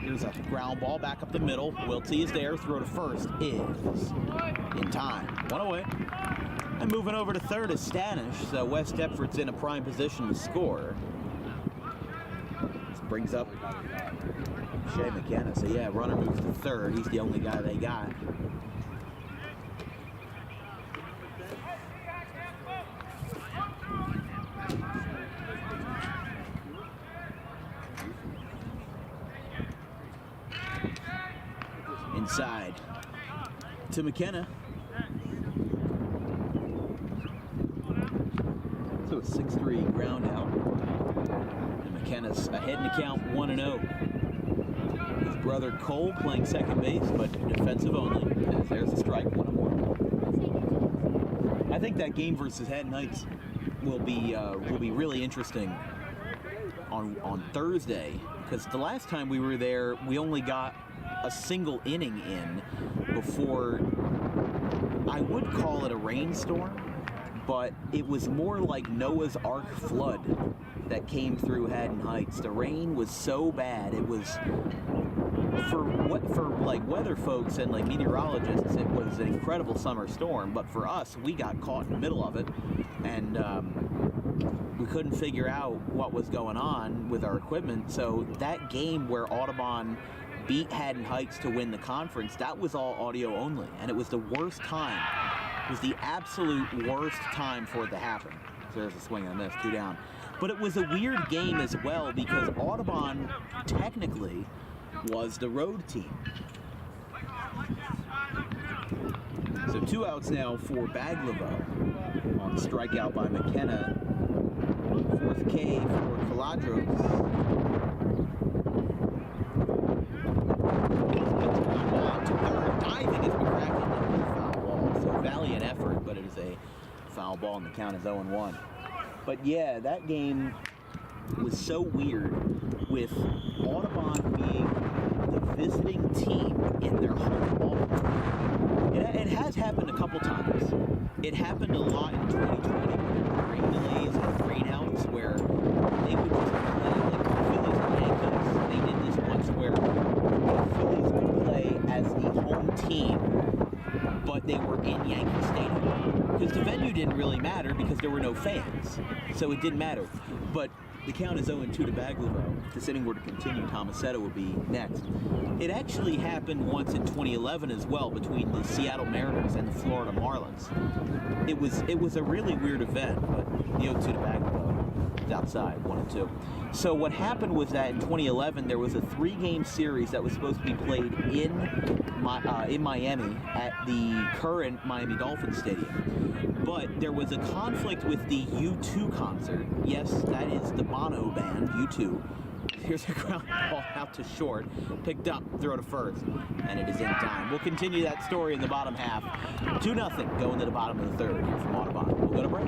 Speaker 2: Here's a ground ball back up the middle. Wiltie is there. Throw to first is in time. 1 away. And moving over to third is Stanish, so West Deptford's in a prime position to score. This brings up Shea McKenna. So yeah, runner moves to third. He's the only guy they got. Inside to McKenna. So a 6-3 ground out. And McKenna's ahead in the count 1-0. His brother Cole playing second base, but defensive only. As there's a strike, 1-1. I think that game versus Haddon Heights will be really interesting on Thursday, because the last time we were there, we only got a single inning in before, I would call it a rainstorm, but it was more like Noah's Ark flood that came through Haddon Heights. The rain was so bad. It was, for like weather folks and like meteorologists, it was an incredible summer storm, but for us, we got caught in the middle of it, and we couldn't figure out what was going on with our equipment. So that game where Audubon beat Haddon Heights to win the conference, that was all audio only, and it was the worst time. It was the absolute worst time for it to happen. So there's a swing and a miss, 2 down. But it was a weird game as well, because Audubon technically was the road team. So 2 outs now for Baglivo on the strikeout by McKenna. 4th K for Caladros. Diving is McCracken, foul ball. So valiant effort, but it is a foul ball, and the count is 0-1. But yeah, that game was so weird, with Audubon being the visiting team in their home ballpark. It has happened a couple times. It happened a lot in 2020 with rain delays and rainouts, where they would just play like the Phillies and Yankees. They did this once where the Phillies would play as the home team, but they were in Yankee Stadium. Because the venue didn't really matter because there were no fans. So it didn't matter. But the count is 0-2 to Baglivo. If this inning were to continue, Tomasetta would be next. It actually happened once in 2011 as well, between the Seattle Mariners and the Florida Marlins. It was a really weird event, but the 0-2 to Baglivo is outside, 1-2. So what happened was that in 2011 there was a 3-game series that was supposed to be played in Miami at the current Miami Dolphins Stadium. But there was a conflict with the U2 concert. Yes, that is the Bono band, U2. Here's a ground ball out to short. Picked up, throw to first, and it is in time. We'll continue that story in the bottom half. 2-0 going to the bottom of the third here from Audubon. We'll go to break.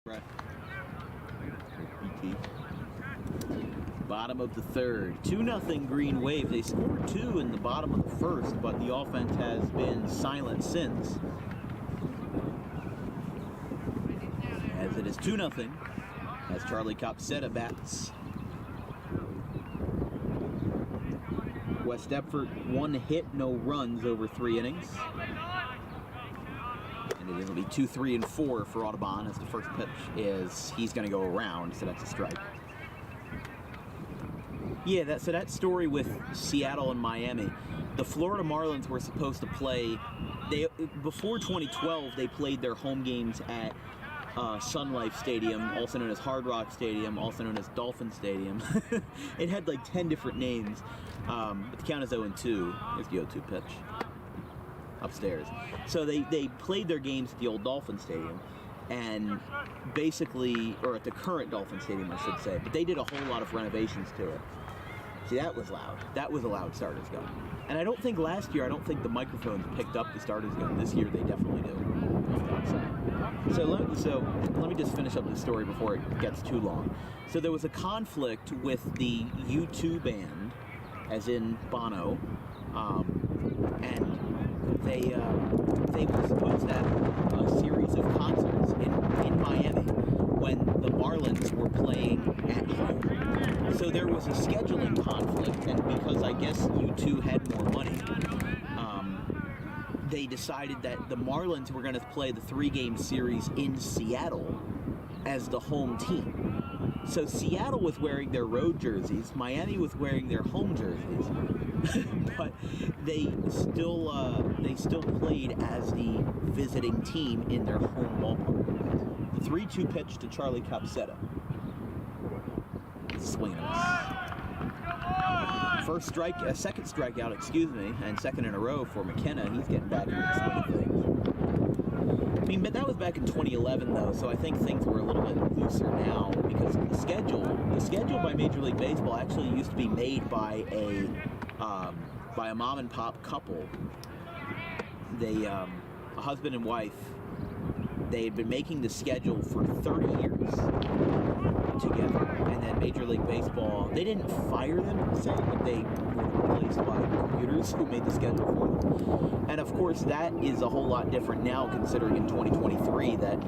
Speaker 1: Right.
Speaker 2: Bottom of the third. 2-0 Green Wave. They scored 2 in the bottom of the first, but the offense has been silent since. As it is 2-0 as Charlie Copsetta bats. West Deptford 1 hit, no runs over 3 innings. And it is going to be 2, 3, and 4 for Audubon as the first pitch is he's going to go around, so that's a strike. Yeah, so that story with Seattle and Miami, the Florida Marlins were supposed to play, before 2012, they played their home games at Sun Life Stadium, also known as Hard Rock Stadium, also known as Dolphin Stadium. It had like 10 different names, but the count is 0-2. Here's the 0-2 pitch. Upstairs. So they played their games at the old Dolphin Stadium, and basically, or at the current Dolphin Stadium, I should say, but they did a whole lot of renovations to it. See, that was loud. That was a loud starter's gun. And I don't think last year, the microphones picked up the starter's gun. This year, they definitely do. So let me just finish up the story before it gets too long. So there was a conflict with the U2 band, as in Bono, and they were supposed to have a series of concerts in Miami when the Marlins were playing at home. So there was a scheduling conflict, and because I guess U2 had more money, they decided that the Marlins were going to play the 3-game series in Seattle as the home team. So Seattle was wearing their road jerseys, Miami was wearing their home jerseys, but they still played as the visiting team in their home ballpark. The 3-2 pitch to Charlie Copsetta. Swing and a miss. Second strikeout, and second in a row for McKenna. He's getting back into the swing of things. I mean, but that was back in 2011, though, so I think things were a little bit looser now because the schedule by Major League Baseball actually used to be made by a mom and pop couple. They, a husband and wife, they had been making the schedule for 30 years together, and then Major League Baseball, they didn't fire them per se, but they were replaced by computers who made the schedule for them. And of course that is a whole lot different now, considering in 2023 that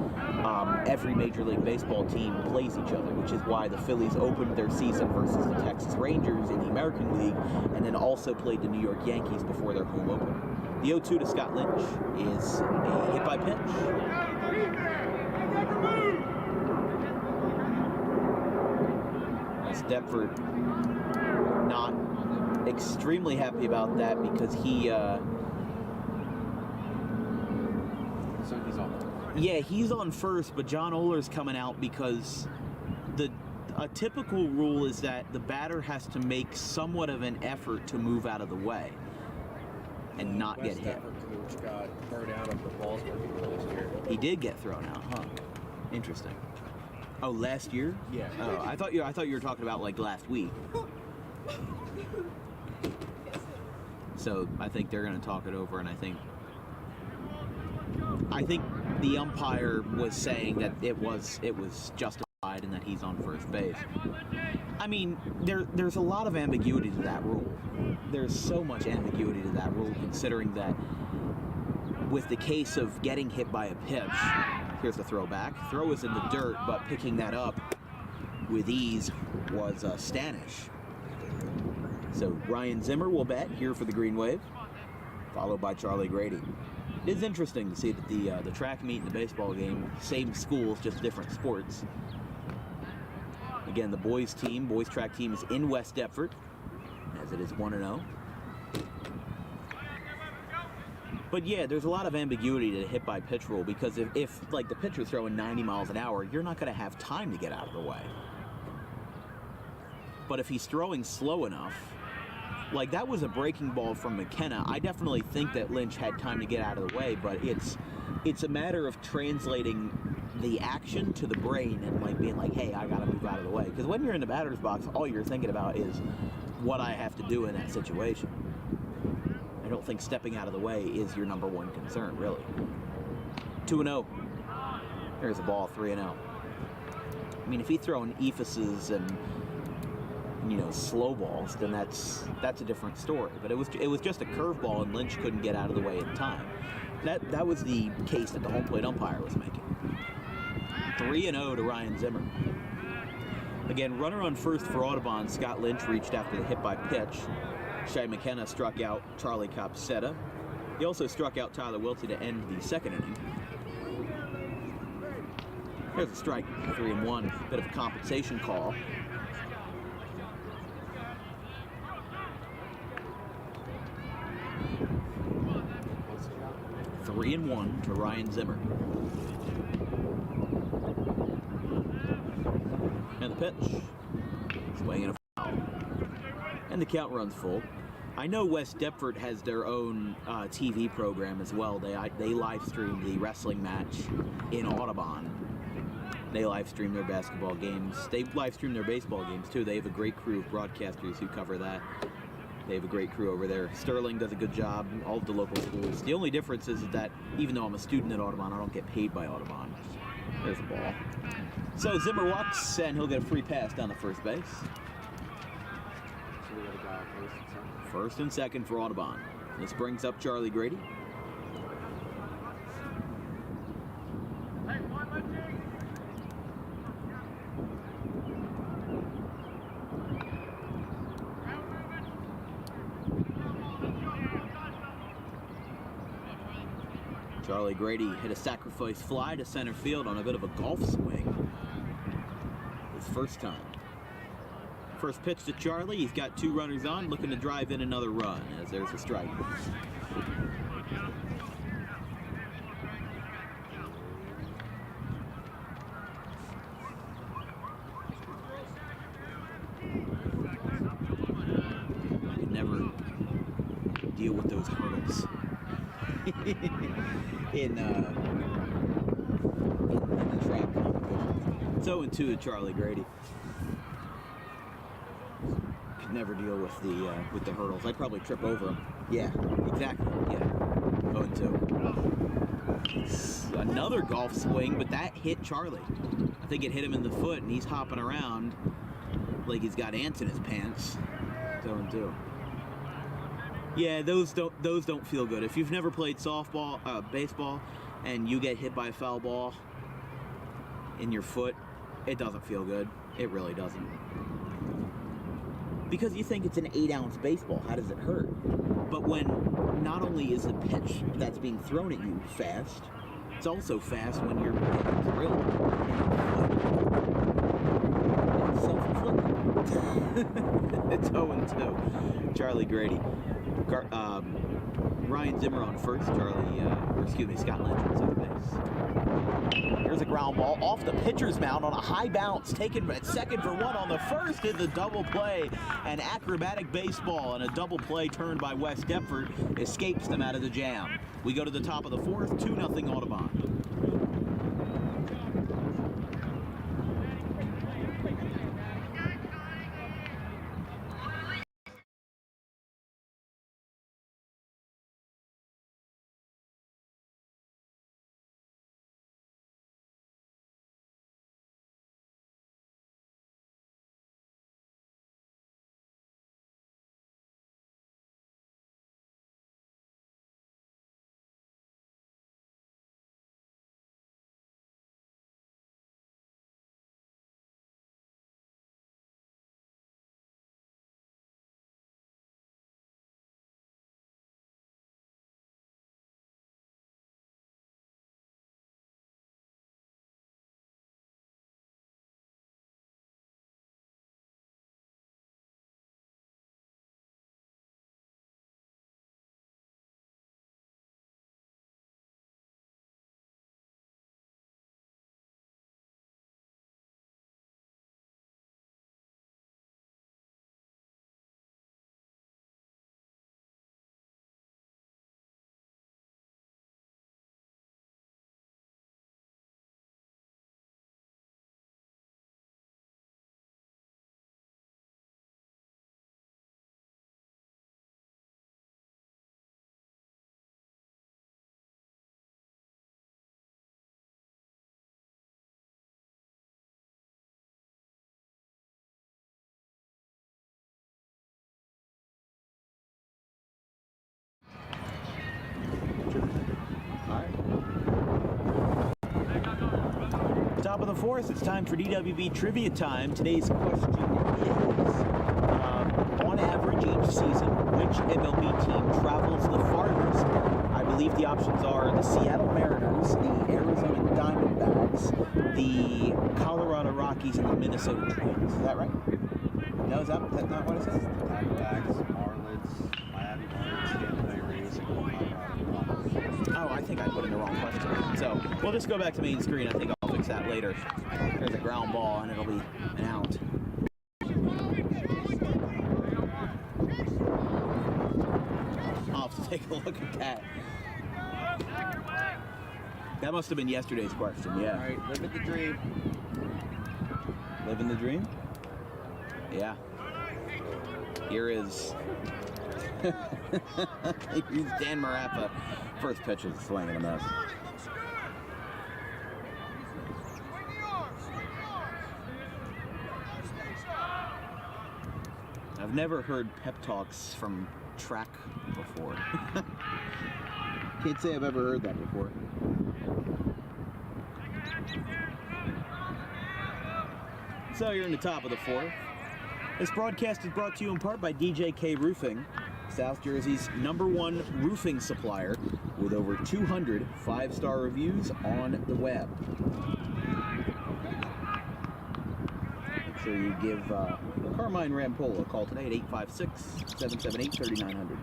Speaker 2: every Major League Baseball team plays each other, which is why the Phillies opened their season versus the Texas Rangers in the American League, and then also played the New York Yankees before their home opener. The 0-2 to Scott Lynch is a hit by pitch. As Deptford not extremely happy about that because he
Speaker 1: So he's on.
Speaker 2: yeah, he's on first, but John Oler's coming out because a typical rule is that the batter has to make somewhat of an effort to move out of the way and not get hit.
Speaker 1: Which got thrown out of the balls last year.
Speaker 2: He did get thrown out, huh? Interesting. Oh, last year?
Speaker 1: Yeah.
Speaker 2: Oh, I thought you were talking about like last week. So I think they're going to talk it over, and I think the umpire was saying that it was justified and that he's on first base. I mean, there's a lot of ambiguity to that rule. There's so much ambiguity to that rule, considering that with the case of getting hit by a pitch, here's the throwback. Throw was in the dirt, but picking that up with ease was Stanish. So Ryan Zimmer will bat here for the Green Wave, followed by Charlie Grady. It is interesting to see that the track meet and the baseball game, same schools, just different sports. Again, the boys track team is in West Deptford, as it is 1-0. But yeah, there's a lot of ambiguity to the hit by pitch rule, because if like the pitcher's throwing 90 miles an hour, you're not going to have time to get out of the way. But if he's throwing slow enough, like that was a breaking ball from McKenna, I definitely think that Lynch had time to get out of the way, but it's a matter of translating the action to the brain and like being like, hey, I gotta move out of the way. Because when you're in the batter's box, all you're thinking about is what I have to do in that situation. I don't think stepping out of the way is your number one concern, really. 2-0. There's the ball, 3-0. mean, if he's throwing ephuses and slow balls, then that's a different story. But it was just a curveball, and Lynch couldn't get out of the way in time. That was the case that the home plate umpire was making. 3-0 to Ryan Zimmer. Again, runner on first for Audubon. Scott Lynch reached after the hit by pitch. Shea McKenna struck out Charlie Copsetta. He also struck out Tyler Wiltie to end the second inning. There's a strike, 3-1. Bit of a compensation call. Three and 1 to Ryan Zimmer. And the pitch. Swing and a foul. And the count runs full. I know West Deptford has their own TV program as well. They live stream the wrestling match in Audubon. They live stream their basketball games. They live stream their baseball games too. They have a great crew of broadcasters who cover that. They have a great crew over there. Sterling does a good job, all of the local schools. The only difference is that even though I'm a student at Audubon, I don't get paid by Audubon. There's a ball. So Zimmer walks, and he'll get a free pass down the first base.
Speaker 1: So we got a guy first and second.
Speaker 2: First and second for Audubon. This brings up Charlie Grady. Charlie Grady hit a sacrifice fly to center field on a bit of a golf swing. His first time. First pitch to Charlie. He's got 2 runners on, looking to drive in another run as there's a strike. I can never deal with those hurdles. in the track competition. 0-2 to Charlie Grady. Could never deal with the hurdles. I'd probably trip over them. Yeah, exactly. Yeah. 0-2. Another golf swing, but that hit Charlie. I think it hit him in the foot, and he's hopping around like he's got ants in his pants. 0-2. Yeah, those don't feel good. If you've never played baseball, and you get hit by a foul ball in your foot, it doesn't feel good. It really doesn't. Because you think it's an 8-ounce baseball, how does it hurt? But when not only is the pitch that's being thrown at you fast, it's also fast when you're drilled in the foot. It's self-inflicted. It's 0-2. Charlie Grady. Ryan Zimmer on first, Scott Lynch on second base. Here's a ground ball off the pitcher's mound on a high bounce, taken at second for 1 on the first is a double play. An acrobatic baseball and a double play turned by West Deptford escapes them out of the jam. We go to the top of the 4th, 2-0 Audubon. top of the fourth. It's time for DWB Trivia Time. Today's question is, on average each season, which MLB team travels the farthest? I believe the options are the Seattle Mariners, the Arizona Diamondbacks, the Colorado Rockies, and the Minnesota Twins. Is that right? No, is that not what it says?
Speaker 1: Diamondbacks, Marlins, Miami Marlins, Tampa Bay Rays, and Colorado Rockies.
Speaker 2: Oh, I think I put in the wrong question. So we'll just go back to main screen. I think I'll fix that later. There's a ground ball, and it'll be an out. I'll have to take a look at that. That must have been yesterday's question, yeah.
Speaker 1: All right, living the dream.
Speaker 2: Living the dream? Yeah. Here is... Here's Dan Marappa. First pitch is a swing and a miss. I've never heard pep talks from track before. Can't say I've ever heard that before. So you're in the top of the fourth. This broadcast is brought to you in part by DJK Roofing, South Jersey's #1 roofing supplier with over 200 5-star reviews on the web. Make sure you give Carmine Rampola a call today at 856-778-3900.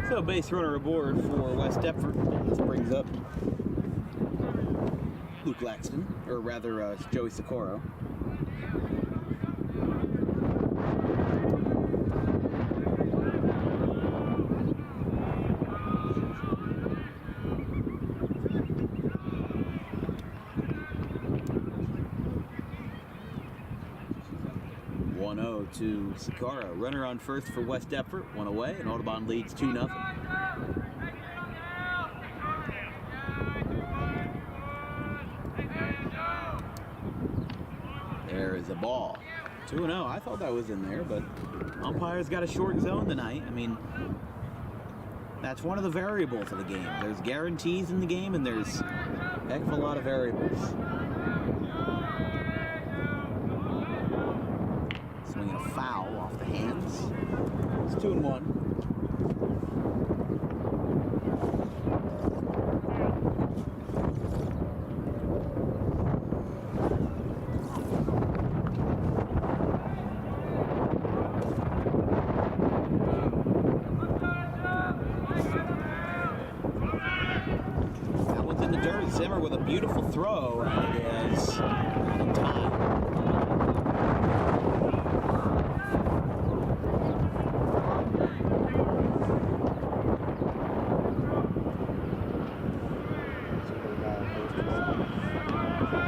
Speaker 2: So base runner aboard for West Deptford. This brings up Luke Laxton, or rather Joey Socorro. To Socorro. Runner on first for West Deptford, one away, and Audubon leads 2-0. There is a ball. 2-0. I thought that was in there, but umpires got a short zone tonight. I mean, that's one of the variables of the game. There's guarantees in the game, and there's a heck of a lot of variables. Swinging a foul off the hands. It's 2-1. That one's in the dirt. Zimmer with a beautiful throw, and it is in time.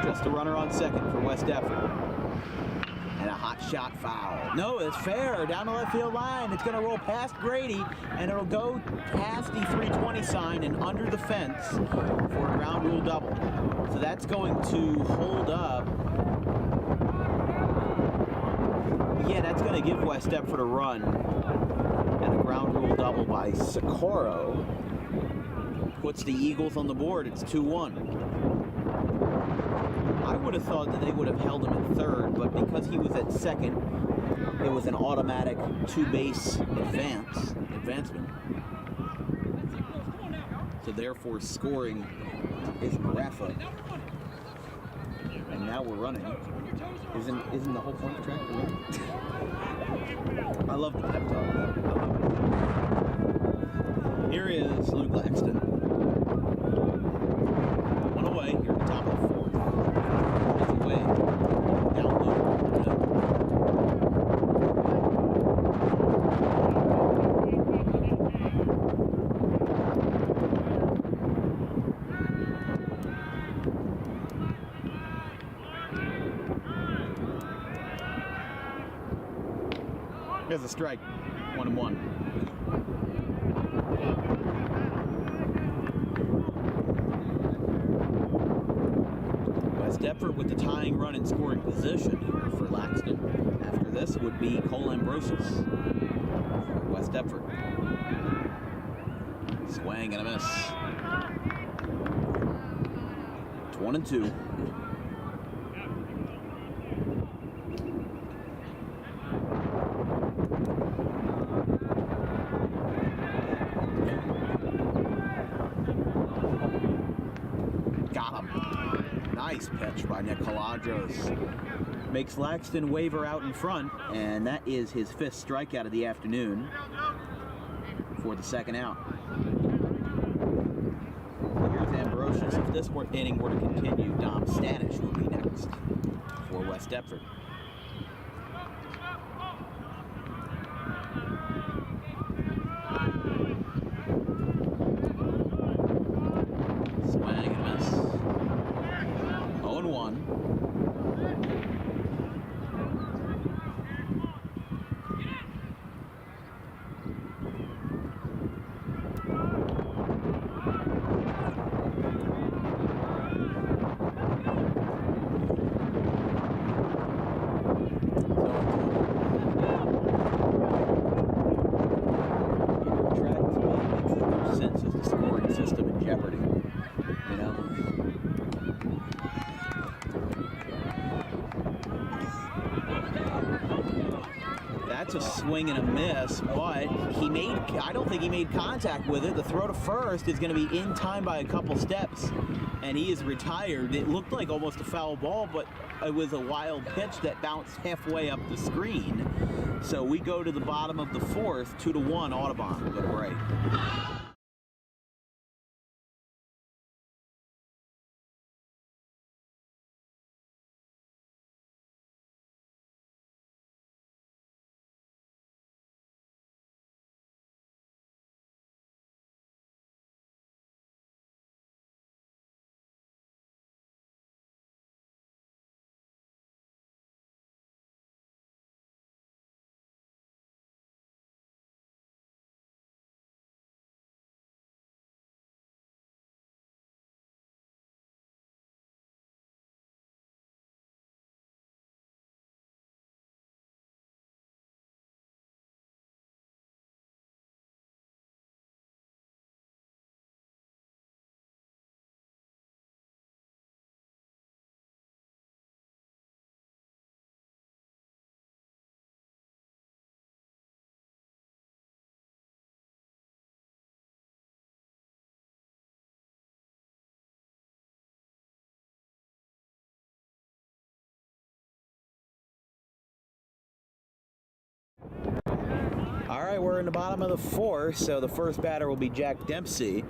Speaker 2: Just a runner on second for West Deptford. And a hot shot foul. No, it's fair. Down the left field line. It's going to roll past Grady, and it'll go past the 320 sign and under the fence for a ground rule double. So that's going to hold up. Yeah, that's going to give West Deptford a run. And a ground rule double by Socorro puts the Eagles on the board. It's 2-1. I would have thought that they would have held him at third, but because he was at second, it was an automatic two-base advancement. So therefore, scoring is Marappa. And now we're running. Isn't the whole point of the track to run? I love the pep talk. Here is Luke Laxton. One away. Here at the top of the fourth. It's away. Down low. There's a strike. 1-1. West Deptford with the tying run in scoring position here for Laxton. After this would be Cole Ambrosius for West Deptford. Swing and a miss. It's 1-2. Got him. Nice pitch by Nick Caladros. Makes Laxton waver out in front, and that is his 5th strikeout of the afternoon for the 2nd out. Here's Ambrosius. If this inning were to continue, Dom Stanish will be next for West Deptford. Swing and a miss. 0-1. That's a swing and a miss, but I don't think he made contact with it. The throw to first is going to be in time by a couple steps, and he is retired. It looked like almost a foul ball, but it was a wild pitch that bounced halfway up the screen. So we go to the bottom of the 4th, 2-1 Audubon. Go to break. All right, we're in the bottom of the 4th, so the first batter will be Jack Dempsey.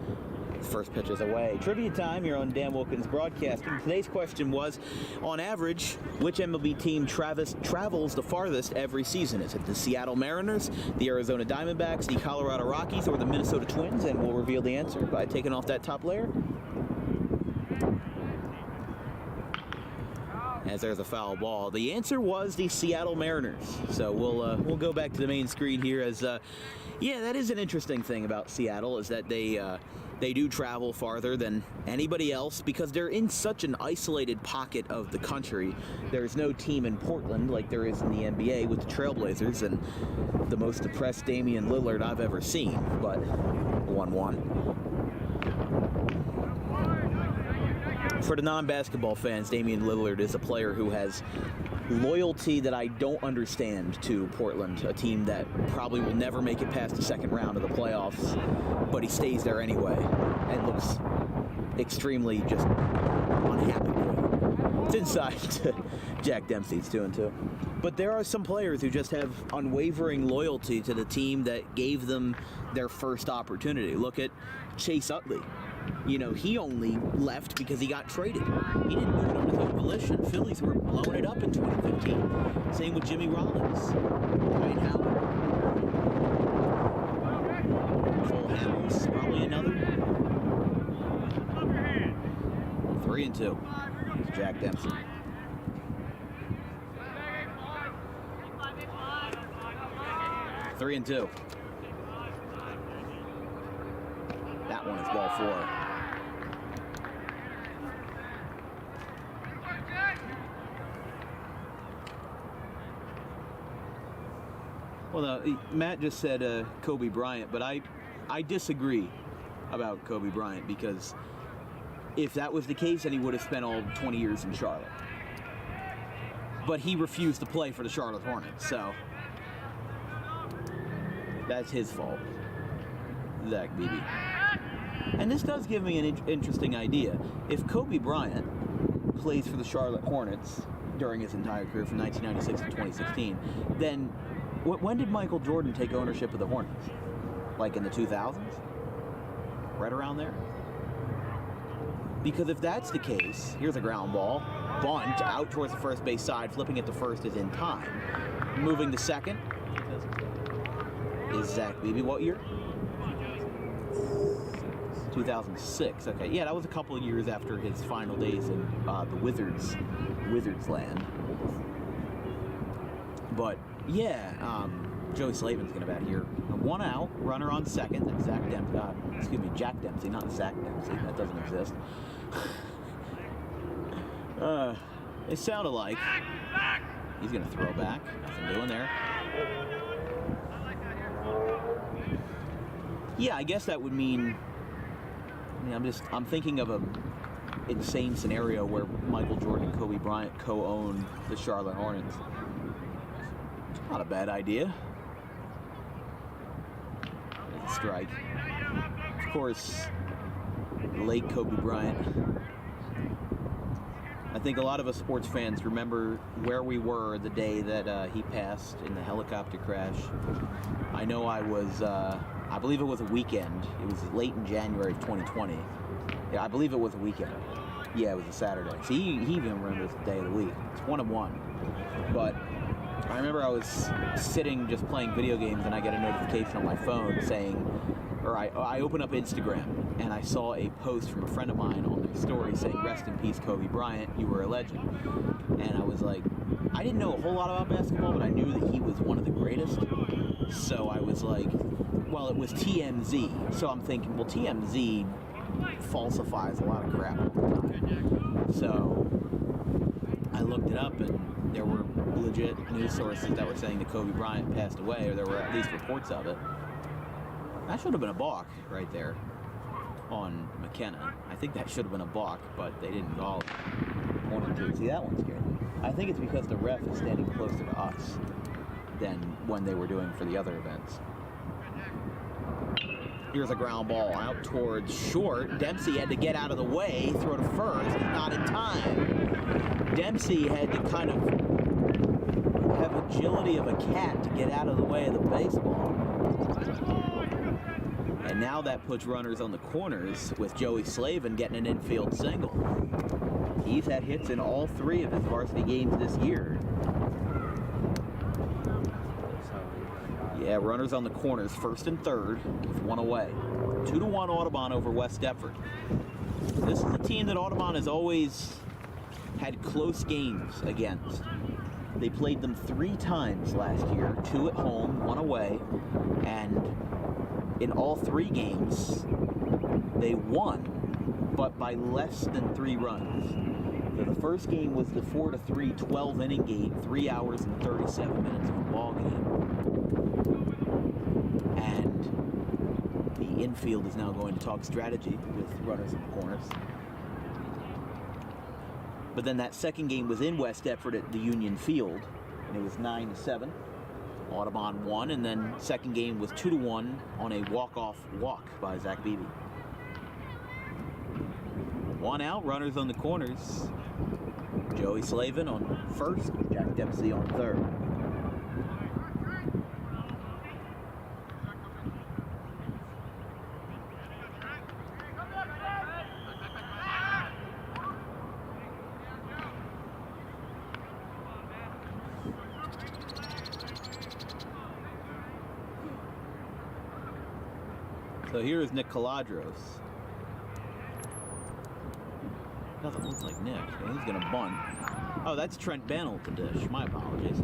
Speaker 2: First pitch is away. Trivia time here on Dan Wilkins Broadcasting. Today's question was, on average, which MLB team travels the farthest every season? Is it the Seattle Mariners, the Arizona Diamondbacks, the Colorado Rockies, or the Minnesota Twins? And we'll reveal the answer by taking off that top layer. As there's a foul ball. The answer was the Seattle Mariners. So we'll go back to the main screen here as, yeah, that is an interesting thing about Seattle, is that they do travel farther than anybody else because they're in such an isolated pocket of the country. There's no team in Portland like there is in the NBA with the Trailblazers and the most depressed Damian Lillard I've ever seen, but 1-1. For the non-basketball fans, Damian Lillard is a player who has loyalty that I don't understand to Portland, a team that probably will never make it past the 2nd round of the playoffs, but he stays there anyway and looks extremely just unhappy. It's inside to Jack Dempsey's 2-2. But there are some players who just have unwavering loyalty to the team that gave them their first opportunity. Look at Chase Utley. You know, he only left because he got traded. He didn't do it on his own volition. Phillies were blowing it up in 2015. Same with Jimmy Rollins. Ryan Howard. Cole Hamels, probably another. 3-2. It's Jack Dempsey. 3-2. That one is ball 4. Well, no, Matt just said Kobe Bryant, but I disagree about Kobe Bryant, because if that was the case, then he would have spent all 20 years in Charlotte. But he refused to play for the Charlotte Hornets, so that's his fault, Zach Beebe. And this does give me an interesting idea. If Kobe Bryant plays for the Charlotte Hornets during his entire career from 1996 to 2016, then when did Michael Jordan take ownership of the Hornets? Like in the 2000s? Right around there? Because if that's the case, here's a ground ball, bunt out towards the first base side, flipping it to first is in time. Moving to second is Zach Beebe. What year? 2006. Okay, yeah, that was a couple of years after his final days in the Wizards land. But yeah, Joey Slavin's gonna bat here. 1 out, runner on second. That's Jack Dempsey, not Zach Dempsey. That doesn't exist. It sounded like he's gonna throw back. Nothing doing there. Yeah, I guess that would mean. I mean, I'm thinking of a insane scenario where Michael Jordan and Kobe Bryant co-own the Charlotte Hornets. Not a bad idea. There's a strike. Of course, late Kobe Bryant. I think a lot of us sports fans remember where we were the day that he passed in the helicopter crash. I know I was, I believe it was a weekend. It was late in January of 2020. Yeah, I believe it was a weekend. Yeah, it was a Saturday. So he even remembers the day of the week. It's 1 of 1. But I remember I was sitting just playing video games and I get a notification on my phone saying, or I open up Instagram and I saw a post from a friend of mine on their story saying, "Rest in peace, Kobe Bryant, you were a legend." And I was like, I didn't know a whole lot about basketball, but I knew that he was one of the greatest. So I was like, well, it was TMZ. So I'm thinking, well, TMZ falsifies a lot of crap all the time. So I looked it up and there were legit news sources that were saying that Kobe Bryant passed away, or there were at least reports of it. That should have been a balk right there on McKenna. I think that should have been a balk, but they didn't call it. 1 and 2. See, that one scared me. I think it's because the ref is standing closer to us than when they were doing for the other events. Here's a ground ball out towards short. Dempsey had to get out of the way, throw to first, not in time. Dempsey had to kind of have agility of a cat to get out of the way of the baseball. And now that puts runners on the corners with Joey Slavin getting an infield single. He's had hits in all 3 of his varsity games this year. Yeah, runners on the corners, first and third, with 1 away. 2-1 Audubon over West Deptford. This is a team that Audubon has always had close games against. They played them 3 times last year, 2 at home, 1 away, and in all 3 games, they won, but by less than 3 runs. So the first game was the 4-3 12-inning game, 3 hours and 37 minutes of a ball game. And the infield is now going to talk strategy with runners in the corners. But then that second game was in West Deptford at the Union Field, and it was 9-7. Audubon won, and then second game was 2-1 on a walk-off walk by Zach Beebe. 1 out, runners on the corners. Joey Slavin on first, Jack Dempsey on third. So here is Nick Caladros. Doesn't look like Nick. He's going to bunt. Oh, that's Trent Bannell to dish. My apologies.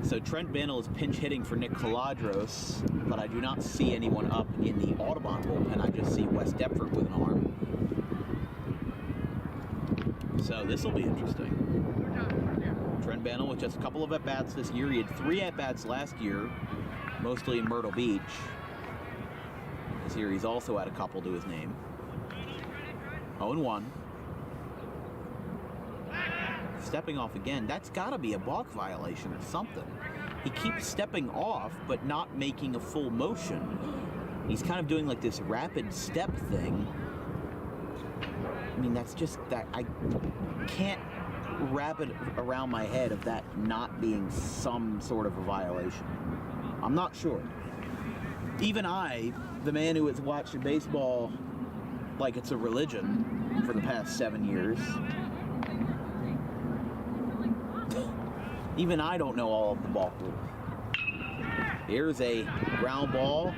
Speaker 2: So Trent Bannell is pinch hitting for Nick Caladros, but I do not see anyone up in the Audubon bullpen. I just see Wes Deptford with an arm. So this will be interesting. Trent Bannell with just a couple of at-bats this year. He had 3 at-bats last year, mostly in Myrtle Beach. This year he's also had a couple to his name. 0-1. Stepping off again. That's got to be a balk violation or something. He keeps stepping off, but not making a full motion. He's kind of doing like this rapid step thing. I mean, that's just that I can't wrap it around my head of that not being some sort of a violation. I'm not sure. Even I, the man who has watched baseball like it's a religion for the past 7 years, even I don't know all of the ball rules. Here's a ground ball.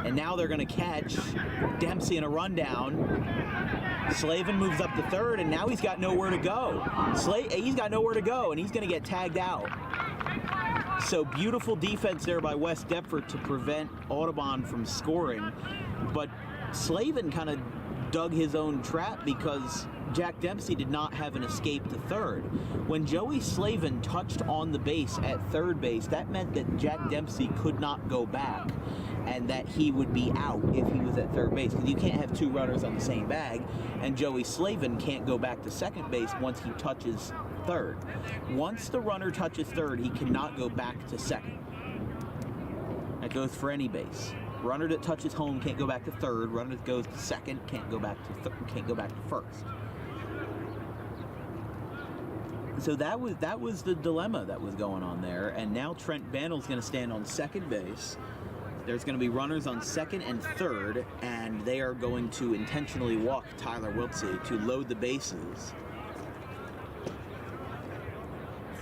Speaker 2: And now they're going to catch Dempsey in a rundown. Slavin moves up to third, and now he's got nowhere to go. He's got nowhere to go, and he's going to get tagged out. So beautiful defense there by Wes Deptford to prevent Audubon from scoring. But Slavin kind of dug his own trap because Jack Dempsey did not have an escape to third. When Joey Slavin touched on the base at third base, that meant that Jack Dempsey could not go back and that he would be out if he was at third base, because you can't have 2 runners on the same bag, and Joey Slavin can't go back to second base once he touches third. Once the runner touches third, he cannot go back to second. That goes for any base. Runner that touches home can't go back to third. Runner that goes to second can't go back to first. So that was the dilemma that was going on there. And now Trent Bannell's going to stand on second base. There's going to be runners on second and third, and they are going to intentionally walk Tyler Wiltsey to load the bases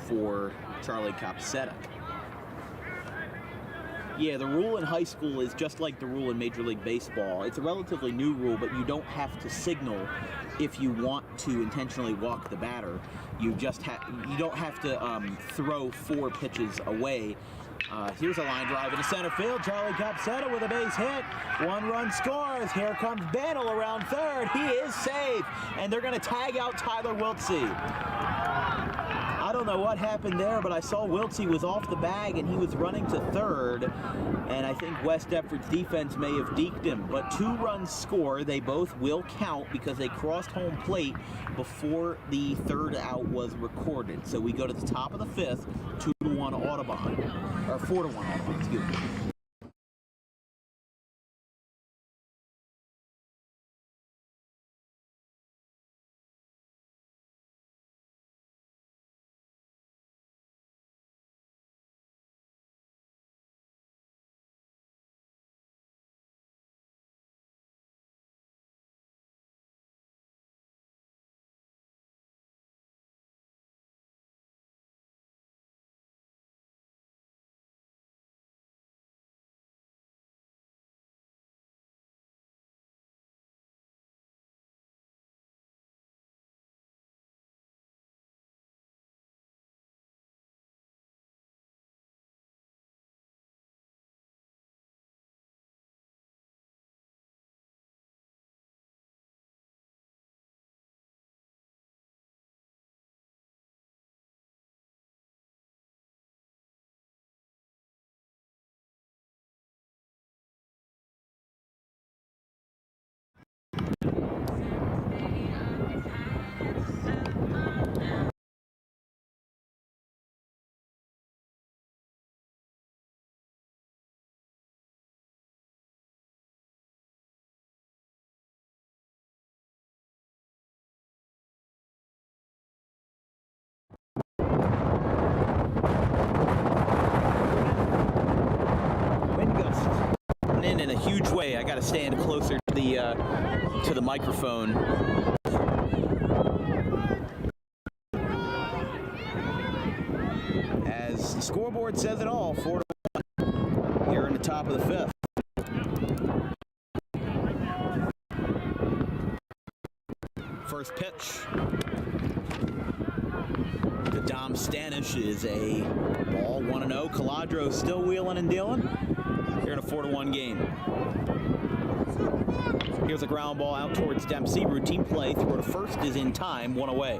Speaker 2: for Charlie Copsetta. Yeah, the rule in high school is just like the rule in Major League Baseball. It's a relatively new rule, but you don't have to signal if you want to intentionally walk the batter. You don't have to throw 4 pitches away. Here's a line drive into center field. Charlie Copsetta with a base hit. 1 run scores. Here comes Bannell around third. He is safe, and they're going to tag out Tyler Wiltsey. I don't know what happened there, but I saw Wiltsey was off the bag and he was running to third, and I think Wes Deptford's defense may have deked him. But 2 runs score. They both will count because they crossed home plate before the third out was recorded. So we go to the top of the 5th, 2-1 Audubon, or 4-1 Audubon, excuse me. In a huge way. I got to stand closer to the microphone. As the scoreboard says it all, 4-1 here in the top of the 5th. First pitch. The Dom Stanish is a ball, 1-0. Caladro still wheeling and dealing. Here in a 4-1 game. Here's a ground ball out towards Dempsey. Routine play. Throw to first is in time. 1 away.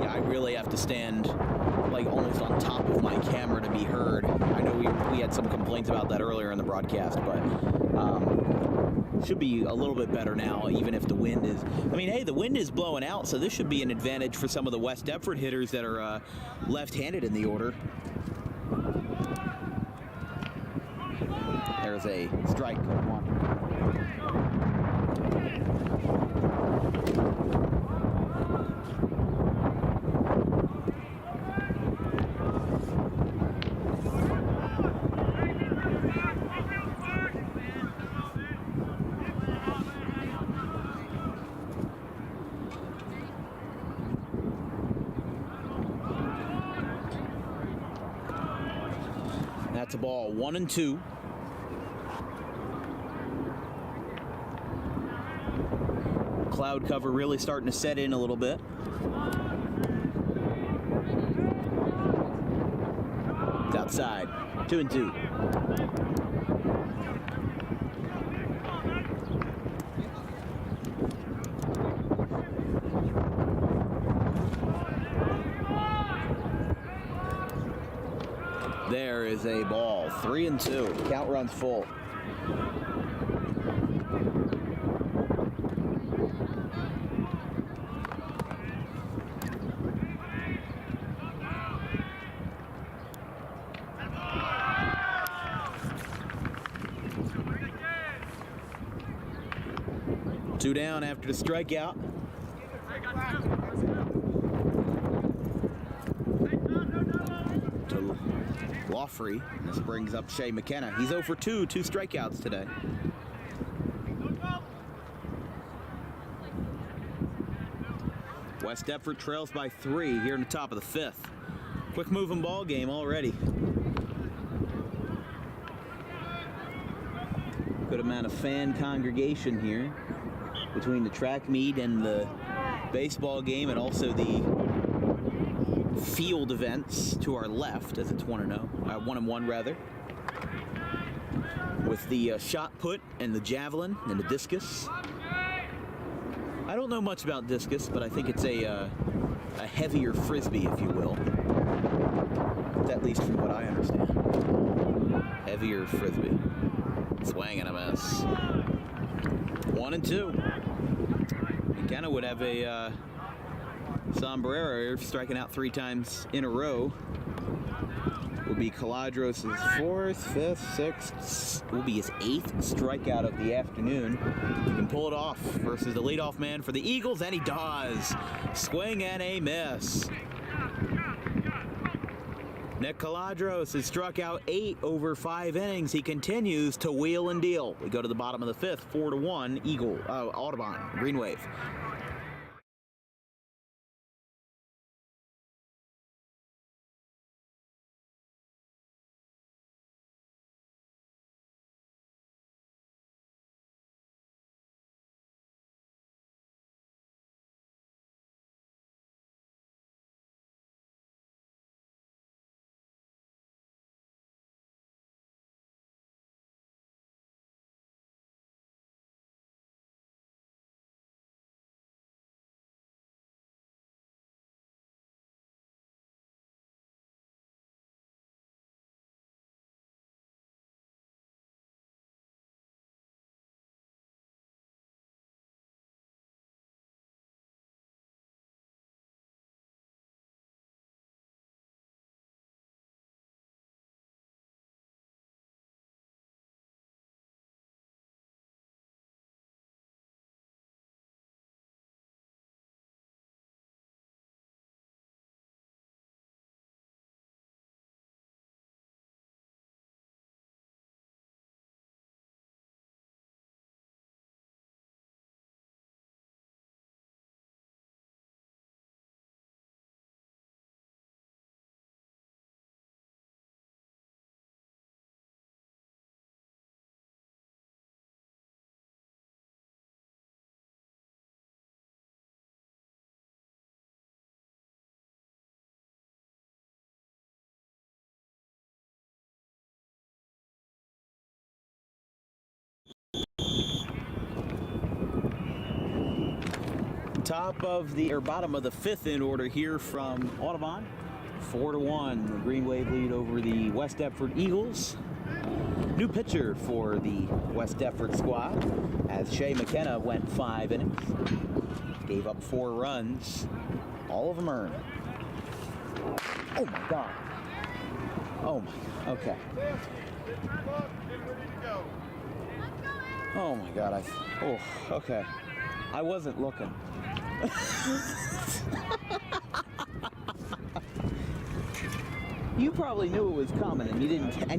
Speaker 2: Yeah, I really have to stand like almost on top of my camera to be heard. I know we had some complaints about that earlier in the broadcast, but should be a little bit better now, even if the wind is... I mean, hey, the wind is blowing out, so this should be an advantage for some of the West Deptford hitters that are left-handed in the order. There's a strike. One. That's a ball, 1-2. Cloud cover really starting to set in a little bit. It's outside, 2-2. There is a ball, 3-2. Count runs full. Two down after the strikeout. To Lawfrey. This brings up Shea McKenna. He's 0 for 2, 2 strikeouts today. West Deptford trails by 3 here in the top of the 5th. Quick moving ball game already. Good amount of fan congregation here between the track meet and the baseball game, and also the field events to our left, as it's 1-0, 1-1 rather, with the shot put and the javelin and the discus. I don't know much about discus, but I think it's a heavier frisbee, if you will. At least from what I understand. Heavier frisbee. Swing and a miss. 1-2. McKenna would have a sombrero, striking out 3 times in a row. Will be Caladros' 4th, 5th, 6th, will be his 8th strikeout of the afternoon. He can pull it off versus the leadoff man for the Eagles, and he does. Swing and a miss. Nick Caladros has struck out 8 over 5 innings. He continues to wheel and deal. We go to the bottom of the 5th, 4-1, Audubon, Green Wave. top of the, or bottom of the 5th in order here from Audubon. 4-1, the Green Wave lead over the West Deptford Eagles. New pitcher for the West Deptford squad, as Shea McKenna went 5 innings, gave up 4 runs, all of them earned. Oh my God. Oh my, okay. Oh my God, oh, okay. I wasn't looking. You probably knew it was coming and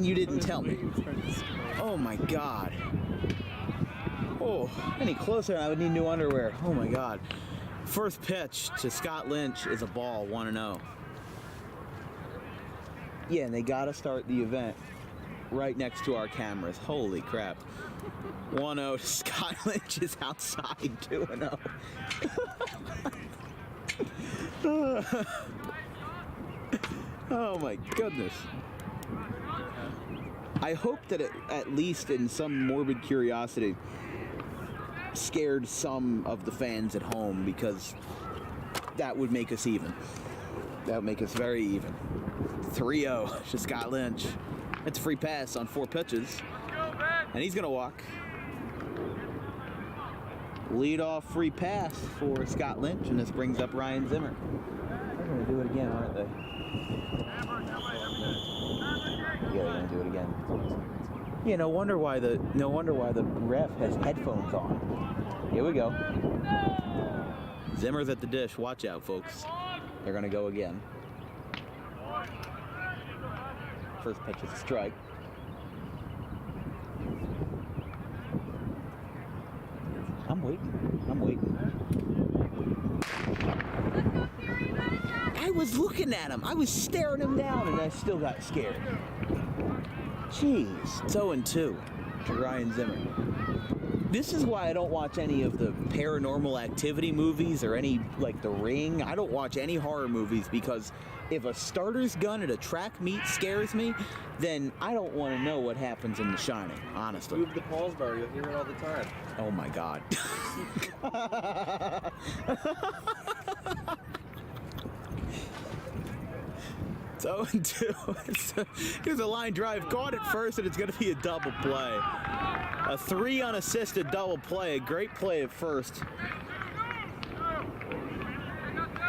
Speaker 2: you didn't tell me. Oh my God. Oh, any closer and I would need new underwear. Oh my God. First pitch to Scott Lynch is a ball, 1-0. Yeah, and they gotta start the event right next to our cameras. Holy crap. 1-0 to Scott Lynch is outside, 2-0. Oh my goodness. I hope that it, at least in some morbid curiosity, scared some of the fans at home, because that would make us even. That would make us very even. 3-0 to Scott Lynch. It's a free pass on 4 pitches. And he's going to walk. Lead-off free pass for Scott Lynch, and this brings up Ryan Zimmer. They're going to do it again, aren't they? Yeah, they're going to do it again. Yeah, no wonder why the ref has headphones on. Here we go. Zimmer's at the dish. Watch out, folks. They're going to go again. First pitch is a strike. I'm waiting. I was looking at him. I was staring him down, and I still got scared. Jeez. It's 0-2 to Ryan Zimmer. This is why I don't watch any of the Paranormal Activity movies or any, like, The Ring. I don't watch any horror movies, because if a starter's gun at a track meet scares me, then I don't want to know what happens in The Shining, honestly.
Speaker 1: Move the Paul's bar, you'll hear it all the time.
Speaker 2: Oh my God. It's 0-2. Here's a line drive, caught it first, and it's going to be a double play. A 3 unassisted double play, a great play at first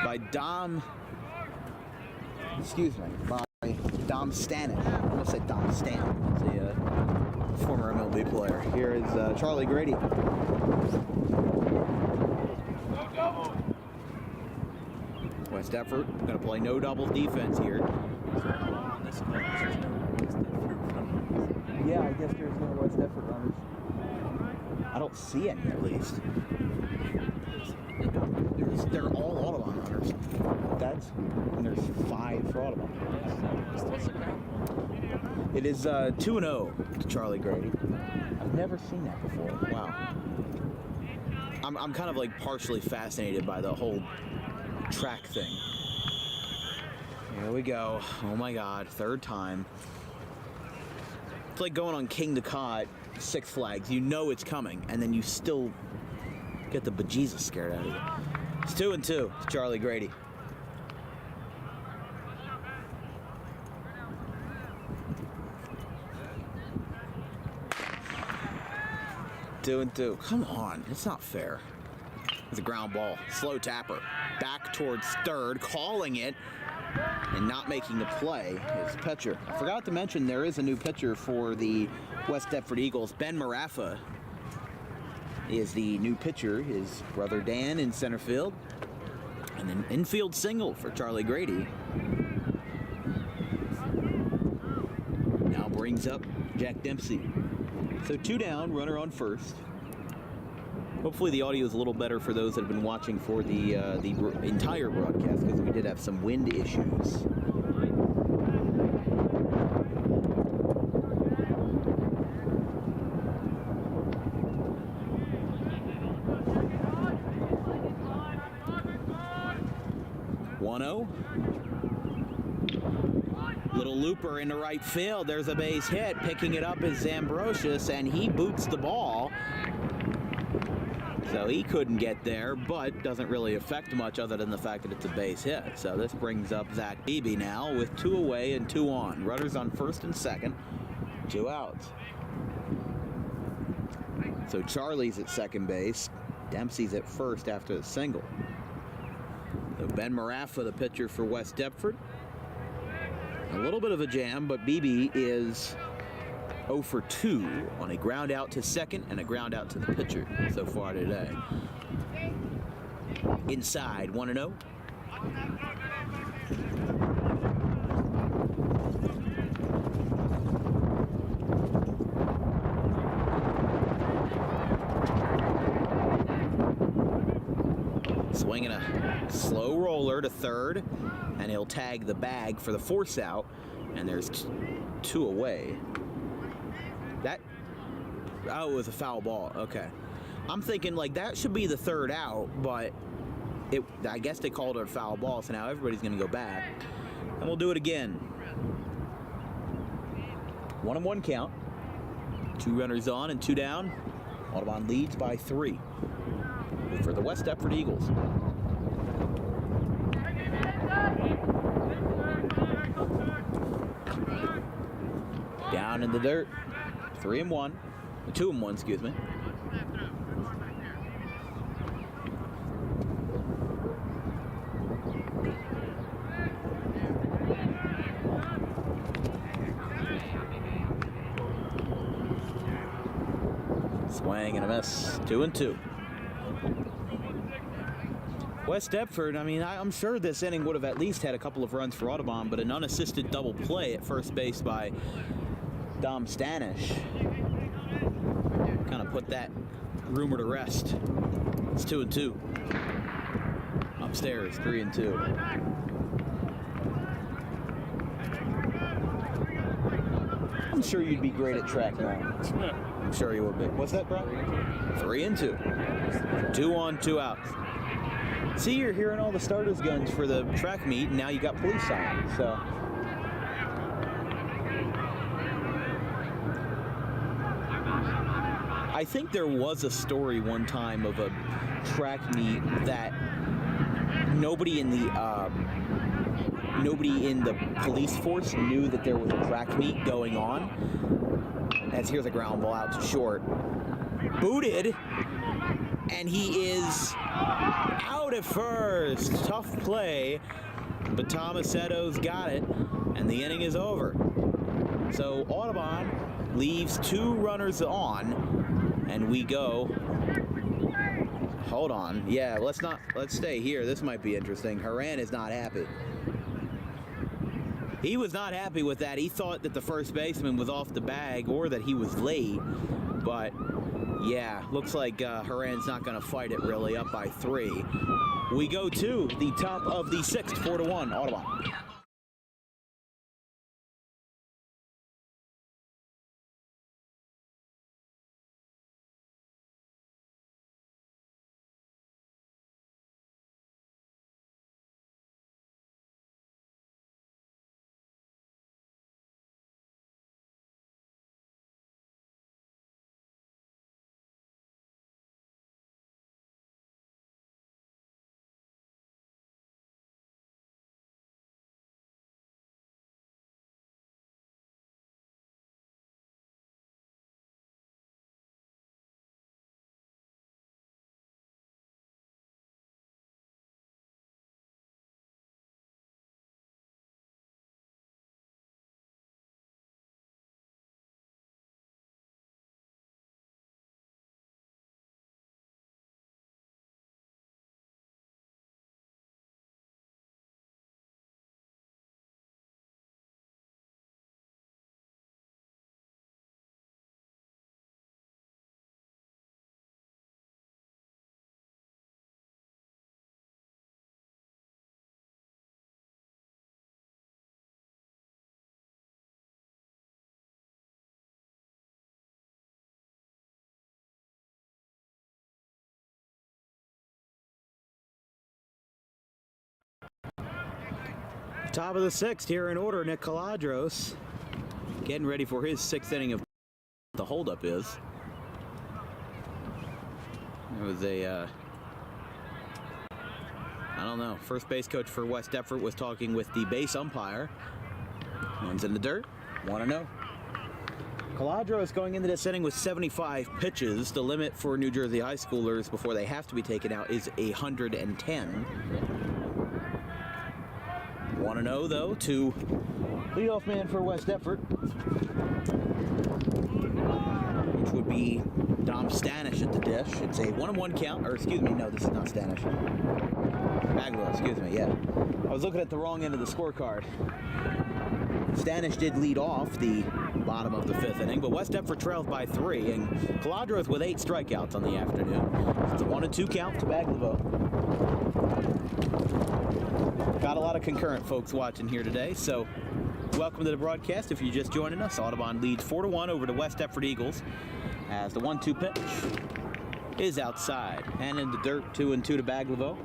Speaker 2: by Dom Stanek. I almost said Dom Stan. He's a former MLB player. Here is Charlie Grady. West Deptford going to play no double defense here. Yeah, I guess there's no West Deptford runners. I don't see any, at least. They're all Audubon runners. And there's 5 for Audubon. It is 2-0 to Charlie Grady. I've never seen that before. Wow. I'm kind of like partially fascinated by the whole track thing. Here we go. Oh my God, 3rd time. It's like going on King the Cod, Six Flags. You know it's coming, and then you still get the bejesus scared out of you. It's 2-2 to Charlie Grady. Two and two. Come on, it's not fair. It's a ground ball. Slow tapper. Back towards 3rd, calling it, and not making the play is pitcher. I forgot to mention there is a new pitcher for the West Deptford Eagles. Ben Marafa is the new pitcher. His brother Dan in center field. And an infield single for Charlie Grady. Now brings up Jack Dempsey. So 2 down, runner on 1st. Hopefully the audio is a little better for those that have been watching for the entire broadcast, because we did have some wind issues. Little looper into right field. There's a base hit. Picking it up is Zambrosius, and he boots the ball So he couldn't get there, but doesn't really affect much other than the fact that it's a base hit. So this brings up Zach Beebe now with 2 away and 2 on. Runners on first and second, 2 outs. So Charlie's at second base. Dempsey's at first after the single. So Ben Marafa, the pitcher for West Deptford. A little bit of a jam, but Beebe is 0 for 2 on a ground out to second and a ground out to the pitcher so far today. Inside, 1-0. Swinging a slow roller to third, and he'll tag the bag for the force out, and there's 2 away. Oh, it was a foul ball. Okay. I'm thinking like that should be the 3rd out, but I guess they called it a foul ball, so now everybody's going to go back. And we'll do it again. 1-1 count. 2 runners on and 2 down. Audubon leads by 3 for the West Deptford Eagles. Down in the dirt. 3-1. 2-1, excuse me. Swing and a miss. 2-2. West Deptford, I mean, I'm sure this inning would have at least had a couple of runs for Audubon, but an unassisted double play at first base by Dom Stanish kind of put that rumor to rest. It's 2-2. Upstairs, 3-2. I'm sure you'd be great at track now. I'm sure you would be. What's that, bro? 3-2. 2 on, 2 outs. See, you're hearing all the starters' guns for the track meet, and now you got police on, so. I think there was a story one time of a track meet that nobody in the police force knew that there was a track meet going on. As here's a ground ball out to short. Booted, and he is out at first. Tough play, but Tomasetto's got it, and the inning is over. So Audubon leaves 2 runners on, and we go. Hold on. Yeah, let's stay here. This might be interesting. Haran is not happy. He was not happy with that. He thought that the first baseman was off the bag or that he was late, but yeah, looks like Haran's not going to fight it really, up by 3. We go to the top of the 6th, 4-1, Audubon. Top of the 6th here in order, Nick Caladros getting ready for his 6th inning of the holdup is. It was a, I don't know, first base coach for West Deptford was talking with the base umpire. One's in the dirt, 1-0. Caladro is going into this inning with 75 pitches. The limit for New Jersey high schoolers before they have to be taken out is 110. 1-0 though to leadoff man for West Deptford, which would be Dom Stanish at the dish. It's a 1-1 count, or excuse me, no, this is not Stanish. Bagwell, excuse me, yeah. I was looking at the wrong end of the scorecard. Stanish did lead off the bottom of the 5th inning, but West Deptford trails by 3, and Caladro's with 8 strikeouts on the afternoon. It's a 1-2 count to Baglevo. Got a lot of concurrent folks watching here today, so welcome to the broadcast. If you're just joining us, Audubon leads 4-1 over the West Deptford Eagles as the 1-2 pitch is outside and in the dirt. 2-2 to Baglevo.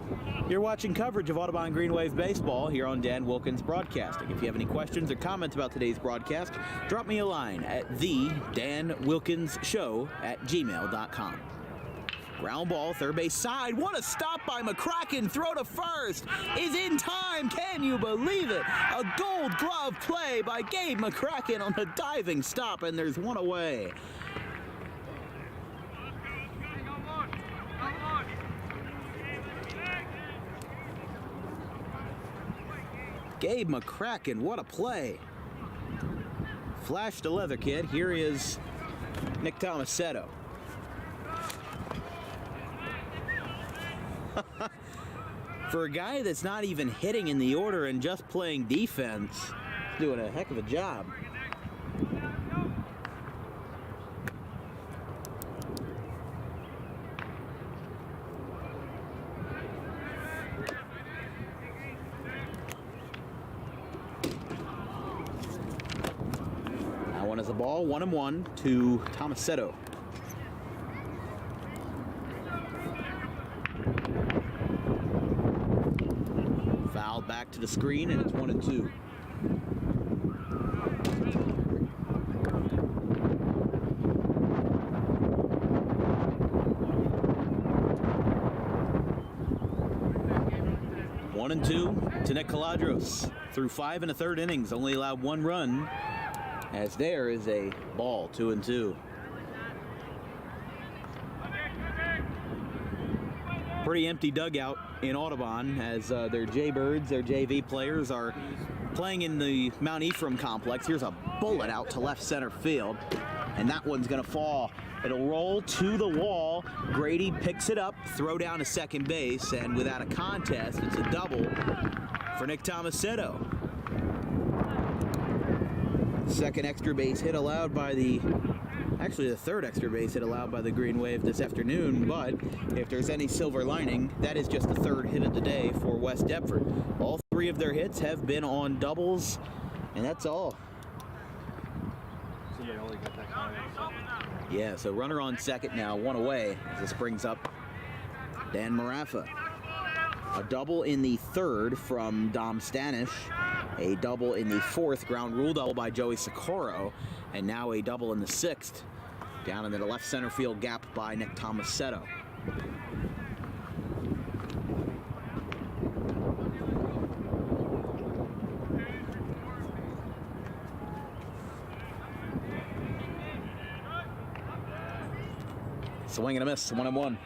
Speaker 2: You're watching coverage of Audubon Green Wave Baseball here on Dan Wilkins Broadcasting. If you have any questions or comments about today's broadcast, drop me a line at thedanwilkinsshow@gmail.com. Ground ball, third base side. What a stop by McCracken. Throw to first is in time. Can you believe it? A gold glove play by Gabe McCracken on a diving stop, and there's one away. Gabe McCracken, what a play. Flash the leather kid. Here is Nick Tomasetto. For a guy that's not even hitting in the order and just playing defense, doing a heck of a job. That one is a ball, 1-1 to Tomasetto. Foul back to the screen, and it's 1-2. One and two to Nick Caladros. Through 5 1/3 innings, only allowed 1 run, as there is a ball, 2-2. Pretty empty dugout in Audubon as their Jaybirds, their JV players, are playing in the Mount Ephraim complex. Here's a bullet out to left center field, and that one's gonna fall. It'll roll to the wall. Grady picks it up, throw down to second base, and without a contest, it's a double for Nick Tomasetto. Second extra base hit allowed by the third extra base hit allowed by the Green Wave this afternoon, but if there's any silver lining, that is just the 3rd hit of the day for West Deptford. All 3 of their hits have been on doubles, and that's all.
Speaker 1: So they only got that guy on second.
Speaker 2: Yeah, so runner on second now, 1 away, as this brings up Dan Marafa. A double in the 3rd from Dom Stanish, a double in the 4th, ground rule double by Joey Socorro, and now a double in the 6th, down into the left center field gap by Nick Tomasetto. Swing and a miss, 1-1.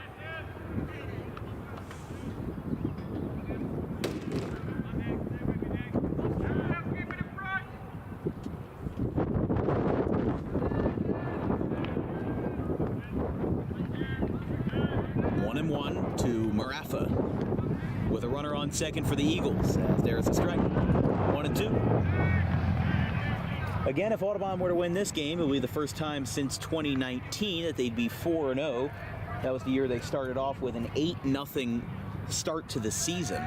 Speaker 2: To Marafa with a runner on second for the Eagles, as there's a strike. 1-2. Again, if Audubon were to win this game, it would be the first time since 2019 that they'd be 4-0. That was the year they started off with an 8-0 start to the season.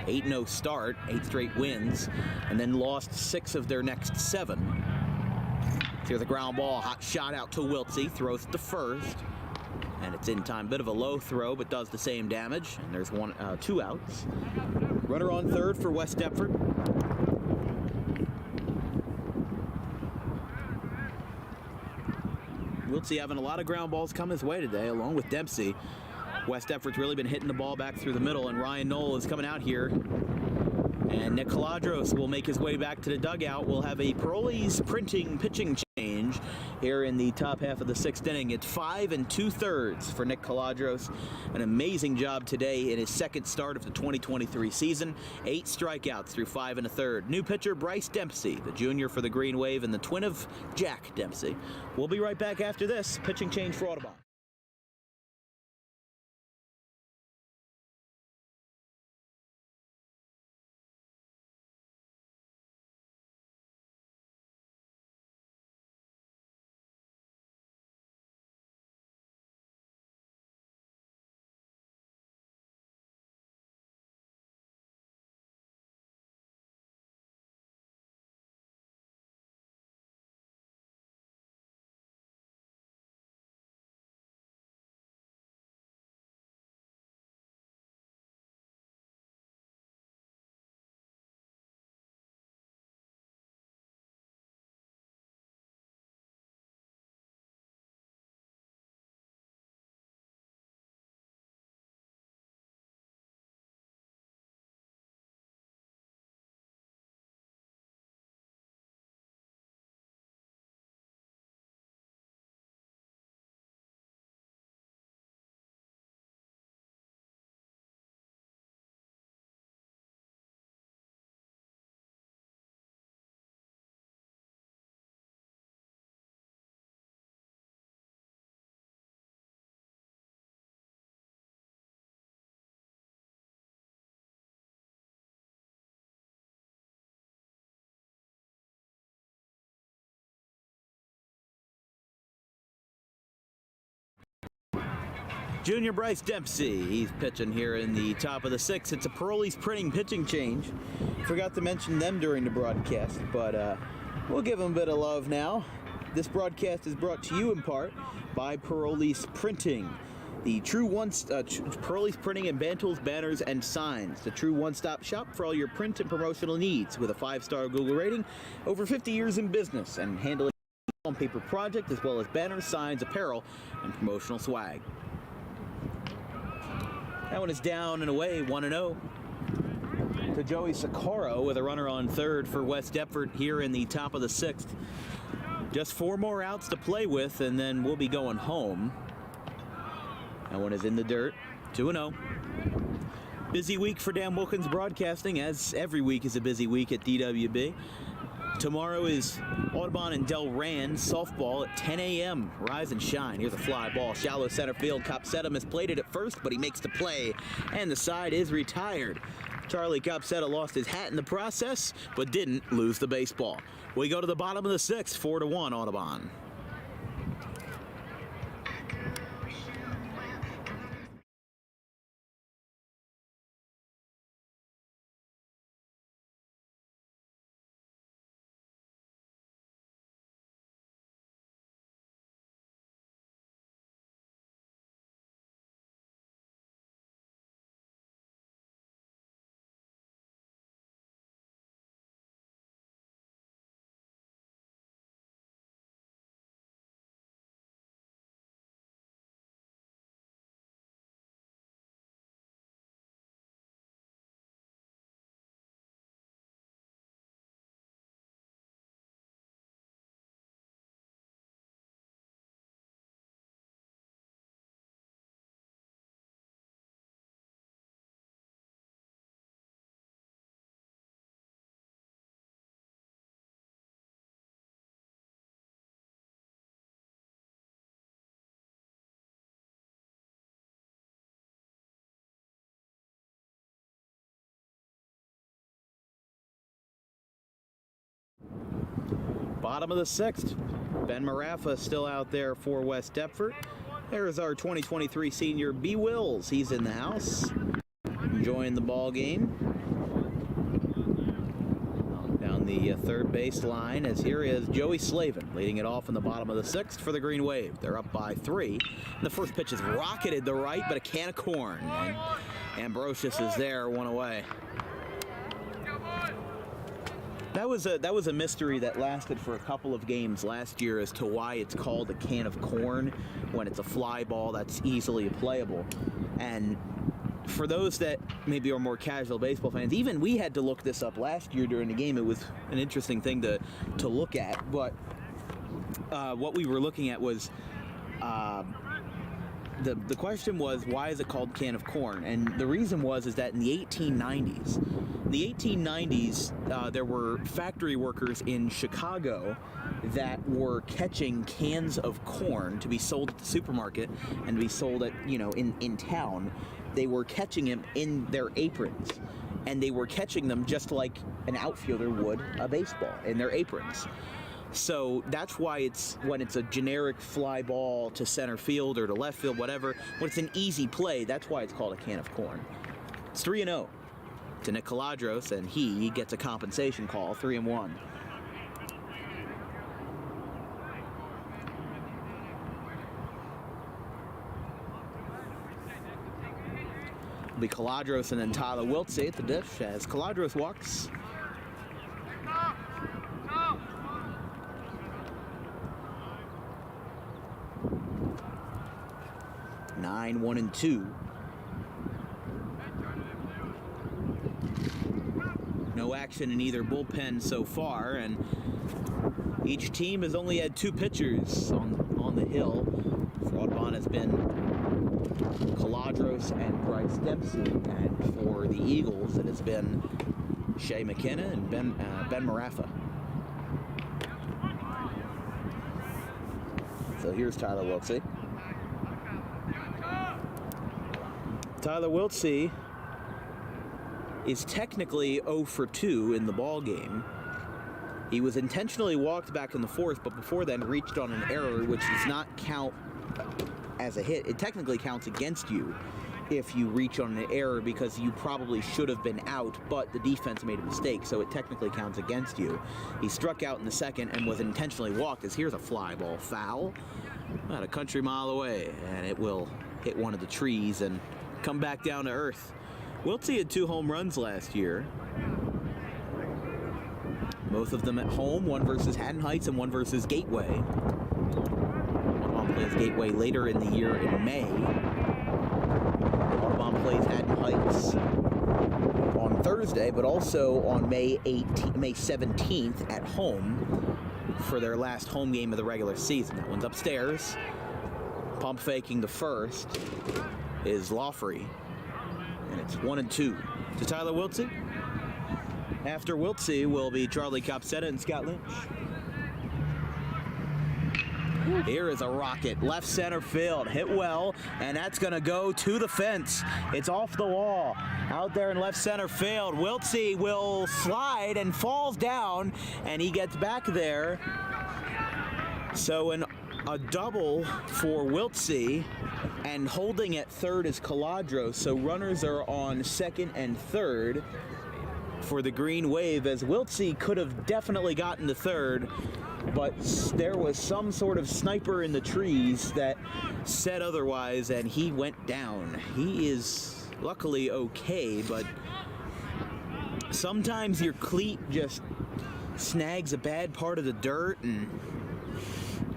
Speaker 2: 8-0 start, 8 straight wins, and then lost 6 of their next 7. Here's a ground ball, hot shot out to Wiltsey, throws it to first. And it's in time. Bit of a low throw, but does the same damage. And there's 2 outs. Runner on third for West Deptford. Wiltsey having a lot of ground balls come his way today, along with Dempsey. West Deptford's really been hitting the ball back through the middle, and Ryan Knoll is coming out here. And Nick Caladros will make his way back to the dugout. We'll have a Parole's Printing pitching change here in the top half of the 6th inning. It's 5 2/3 for Nick Caladros. An amazing job today in his 2nd start of the 2023 season. 8 strikeouts through 5 1/3. New pitcher Bryce Dempsey, the junior for the Green Wave and the twin of Jack Dempsey. We'll be right back after this. Pitching change for Audubon. Junior Bryce Dempsey, he's pitching here in the top of the 6th. It's a Parole's Printing pitching change. Forgot to mention them during the broadcast, but we'll give them a bit of love now. This broadcast is brought to you in part by Parole's Printing. The true Parole's Printing and Bantles, banners, and signs. The true one-stop shop for all your print and promotional needs with a 5-star Google rating, over 50 years in business, and handling on-paper project as well as banners, signs, apparel, and promotional swag. That one is down and away, 1-0 to Joey Socorro with a runner on 3rd for West Deptford here in the top of the 6th. Just 4 more outs to play with, and then we'll be going home. That one is in the dirt, 2-0. Busy week for Dan Wilkins Broadcasting, as every week is a busy week at DWB. Tomorrow is Audubon and Del Rand softball at 10 a.m. Rise and shine. Here's a fly ball. Shallow center field. Copsetta has played it at first, but he makes the play, and the side is retired. Charlie Copsetta lost his hat in the process, but didn't lose the baseball. We go to the bottom of the 6th, 4-1 Audubon. Bottom of the 6th. Ben Marafa still out there for West Deptford. There's our 2023 senior B. Wills. He's in the house, enjoying the ball game. Down the 3rd base line, as here is Joey Slavin leading it off in the bottom of the 6th for the Green Wave. They're up by 3. The first pitch is rocketed to right, but a can of corn. And Ambrosius is there, 1 away. That was a mystery that lasted for a couple of games last year as to why it's called a can of corn when it's a fly ball that's easily playable. And for those that maybe are more casual baseball fans, even we had to look this up last year during the game. It was an interesting thing to look at. But what we were looking at was the question was, why is it called can of corn? And the reason is that in the 1890s, there were factory workers in Chicago that were catching cans of corn to be sold at the supermarket and to be sold at, in town. They were catching them in their aprons, and they were catching them just like an outfielder would a baseball in their aprons. So that's why when it's a generic fly ball to center field or to left field, whatever, when it's an easy play, that's why it's called a can of corn. It's 3-0 to Nick Caladros, and he gets a compensation call, 3-1. It'll be Caladros and then Tyler Wiltsey at the dish as Caladros walks. 9-1-2. No action in either bullpen so far, and each team has only had 2 pitchers on the hill. For Audubon has been Caladros and Bryce Dempsey, and for the Eagles it has been Shea McKenna and Ben Marafa. So here's Tyler Wiltsey. Tyler Wiltsey is technically 0 for 2 in the ball game. He was intentionally walked back in the 4th, but before then reached on an error, which does not count as a hit. It technically counts against you if you reach on an error because you probably should have been out, but the defense made a mistake, so it technically counts against you. He struck out in the 2nd and was intentionally walked, as here's a fly ball foul about a country mile away, and it will hit one of the trees and come back down to earth. Wiltsey had 2 home runs last year. Both of them at home, one versus Haddon Heights and one versus Gateway. Audubon plays Gateway later in the year in May. Audubon plays Haddon Heights on Thursday, but also on May 17th at home for their last home game of the regular season. That one's upstairs. Pump faking the first is Lawfrey, and it's 1-2 to Tyler Wiltsey. After Wiltsey will be Charlie Copsetta and Scott Lynch. Here is a rocket, left center field, hit well, and that's going to go to the fence. It's off the wall, out there in left center field. Wiltsey will slide and falls down, and he gets back there. So a double for Wiltsey, and holding at 3rd is Caladros. So runners are on 2nd and 3rd for the Green Wave, as Wiltsey could have definitely gotten to 3rd, but there was some sort of sniper in the trees that said otherwise, and he went down. He is luckily okay, but sometimes your cleat just snags a bad part of the dirt and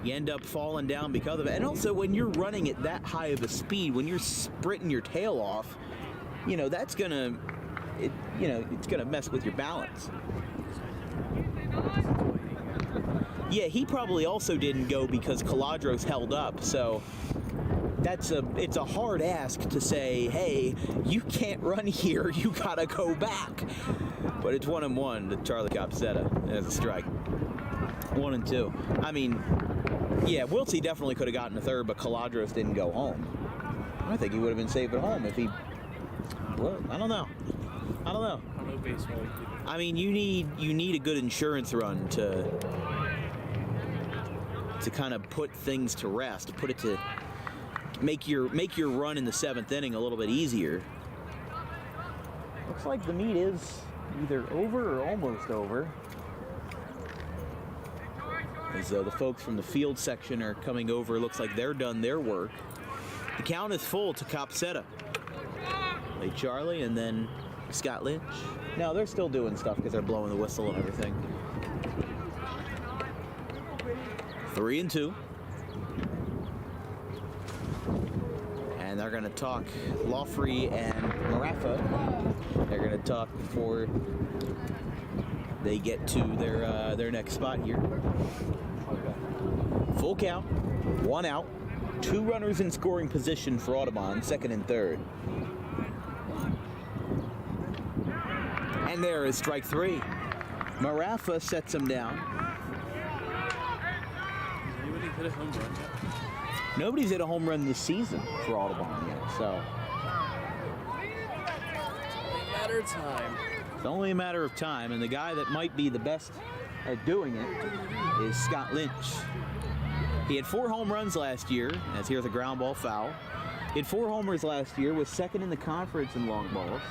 Speaker 2: you end up falling down because of it. And also, when you're running at that high of a speed, when you're sprinting your tail off, that's gonna, it's gonna mess with your balance. Yeah, he probably also didn't go because Caladros held up. So it's a hard ask to say, hey, you can't run here, you gotta go back. But it's 1-1 to Charlie Copsetta as a strike. 1-2. I mean, yeah, Wiltsey definitely could have gotten to 3rd, but Caladros didn't go home. I think he would have been safe at home if he. Well, I don't know. I don't know baseball. I mean, you need a good insurance run to kind of put things to rest, put it to make your run in the 7th inning a little bit easier. Looks like the meet is either over or almost over, as the folks from the field section are coming over. Looks like they're done their work. The count is full to Copsetta. Charlie and then Scott Lynch. No, they're still doing stuff because they're blowing the whistle and everything. 3-2. And they're going to talk Lawfrey and Marafa. They're going to talk before they get to their next spot here. Full count, 1 out, 2 runners in scoring position for Audubon, second and third. And there is strike 3. Marafa sets him down.
Speaker 3: Anybody hit a home run yet?
Speaker 2: Nobody's hit a home run this season for Audubon yet, so
Speaker 3: Only a matter of time.
Speaker 2: it's only a matter of time. And the guy that might be the best at doing it is Scott Lynch. He had 4 home runs last year, as here's a ground ball foul. He had 4 homers last year, was second in the conference in long balls.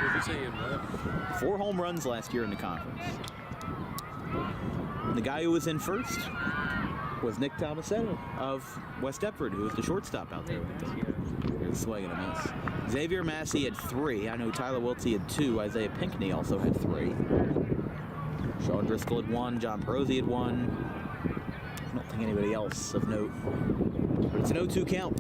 Speaker 3: What did you say in what?
Speaker 2: 4 home runs last year in the conference. And the guy who was in first was Nick Tomasetto of West Deptford, who was the shortstop out there with them. Here's a swing and a miss. Xavier Massey had 3. I know Tyler Wiltsey had 2. Isaiah Pinckney also had 3. Sean Driscoll had 1. John Perosi had 1. I don't think anybody else of note. But it's an 0-2 count